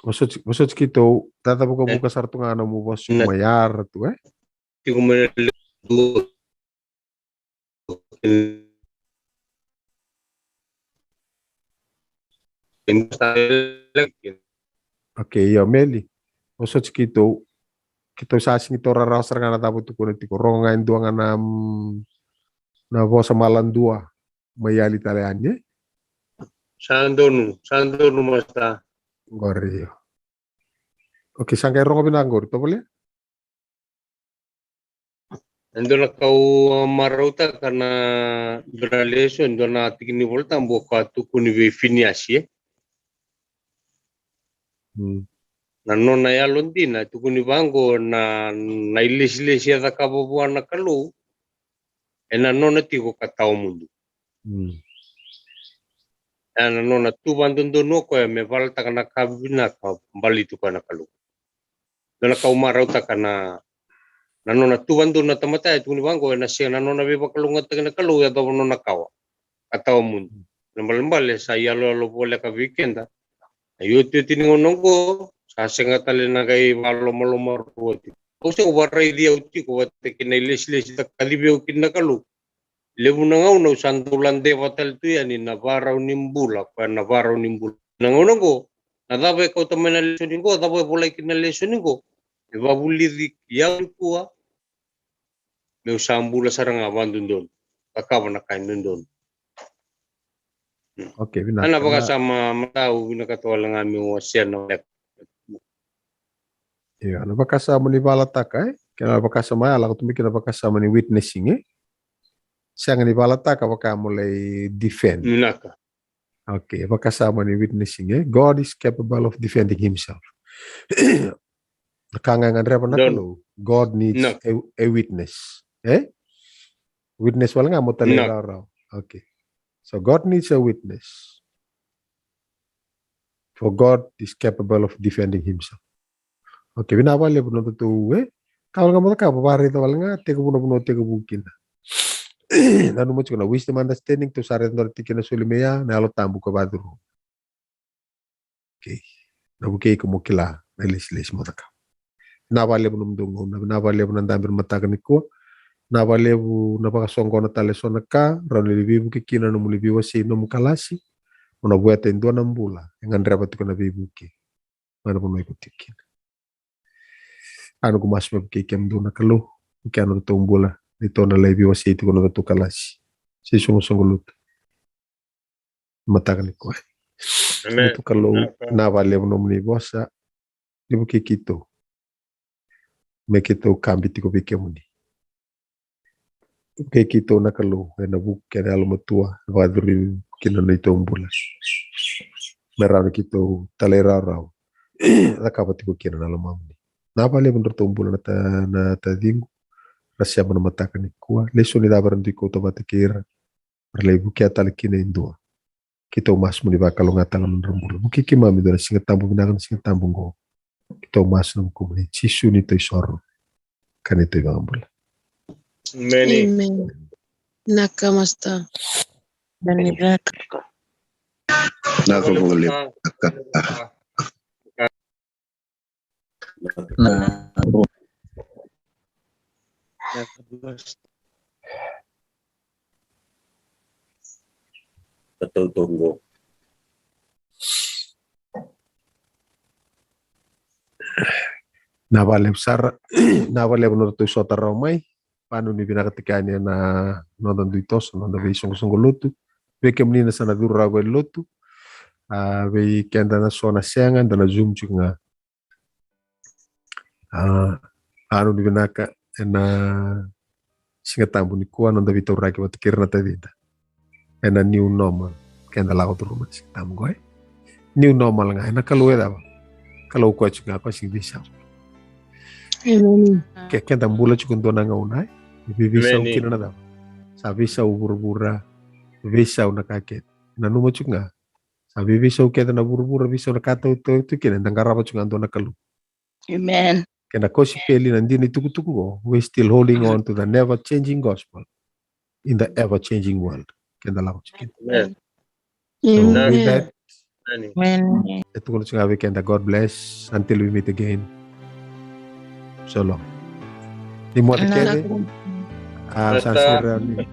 Speaker 3: Maksud kita tata buka sartu ngana mu bos mayar tu
Speaker 9: Tigo menel
Speaker 3: Okay, ya Meli. Maksud kita sasing itu rasa ngana tabu tu kulit tiko rongan dua ngana na bos malan dua mayali taliannya.
Speaker 9: Sandonu masta.
Speaker 3: Gorio. Okay, sangkai rongo binanggor to boleh?
Speaker 9: Andona kau marauta karena beraleso andona tikini volta mboka tukuni ve finiasi. Na nona ya londina tukuni bango na ilesi ada kabobuan na kalu. Ena nona tiko katao mundu. Ena nona tu bandun dono ko ya me valta kana kabina ka bali tu kana kalu. Dona kau marauta kana na nona tu bandun na tamata tukuni bango na sia na nona be bakalunga takana kalu ya do nona kawa. Katao mundu. Lembal saya lo boleh ka weekend. Ayo tu tini ngonongo sa senga tale na kai malo malo maruoti. Ose ko warai dia uti ko wate kina les ta kalibeu kina kalu. Lebu nangau na santulan de watal tu ya ni navarau nimbula pa navarau nimbula. Nangau nango na dabe ko tamana lesoning ko dabe bolai kina lesoning ko. E babuli di yang kuwa. Meu sambula sarang awan dundon. Kakawa na kain dundon.
Speaker 3: Oke, benar.
Speaker 9: Ana baka sama matau binakatuwa lang aming wasiyan na lek.
Speaker 3: Iya, na bakasama ni Balataka, kaya bakasama ala ko tumiki na bakasama ni witnessing Siya nga ni Balataka baka mulai defend.
Speaker 9: Minaka.
Speaker 3: Okay, bakasama ni witnessing God is capable of defending himself. Nakangangan repa nakalo. God needs a witness. Witness wala nga mo talera raw. Okay. So God needs a witness. For God is capable of defending himself. Okay, binawali po na ito kawal nga mo ka, papari ito wala nga, teka po na teka bukin na. Nano mo na wisdom understanding to sarin na tikin na sulimeya, na alo tambo ka ba duro. Okay. Nabukay ko mo kila, nailis-lis mo ka. Binawali po na mdungo, binawali po na dambir matagan ko, binawali po na pakasongko na taleso na ka, rano libibu kikina na mulibiwa si ino mukalasi, muna buwete indua ng bula, yung andrapat ko na bibuki. Ano po may kutikin. Ano ko mas mabkikiam doon na kalo, kaya ano itong bula, ito na laibi wa siya ito ko na ito kalasi. Siya sumusungulut. Matakan ko. Ito kalo, nawali mo naman ni bosa, di mo kikito. May kito kambit ko bikiam mo ni. Kikito na kalo, ay nabuk, kaya na alumatua, nabaduri kinano itong bula. Meron kito talera raw. Nakapat ko kinano alamam ni. Napali menurut tumbul na tadingo rasya mo na matakan ni kuwa leso ni dabaran di ko tabatikir perlebu kaya talikina indua kita mas mo ni bakalo nga tangan rambul mukikimami doon singa tambo binakan singa tambo ngo kita mas nam ko ni sisu ni to isoro kanito ibambul
Speaker 10: Amen. Nakamasta. Dani Black.
Speaker 8: Nakabulip.
Speaker 6: Tunggu.
Speaker 3: Nawaleb menurut tu sota ramai panu ni binakatika niya na nonton duitos nonton be sungguh lutu beke menina sana duru rago lutu be kenda na sona siangan dan na zoom juga anu di binaka na singa tambu ni kuwa nonton vitor raki watikir na tadida na new normal kenda lago tu rumah singa tambu new normal nga na kaluwe daw kalau kuwa juga apa sing bisa kenda mbula juga dona nga unay bisa ukina na daw sabi sa ubur-bura bisa unakaket na numo juga sabi bisa ukita na buru-bura bisa unakata itu kina nangkarapa juga dona kalu.
Speaker 10: Amen.
Speaker 3: Kena kosi peli nandini tuku-tuku we still holding on to the never changing gospel in the ever changing world. Kena laku chikin. So with that, itu kuno cungawe kenda God bless until we meet again. So long. Di mo kede sansira ni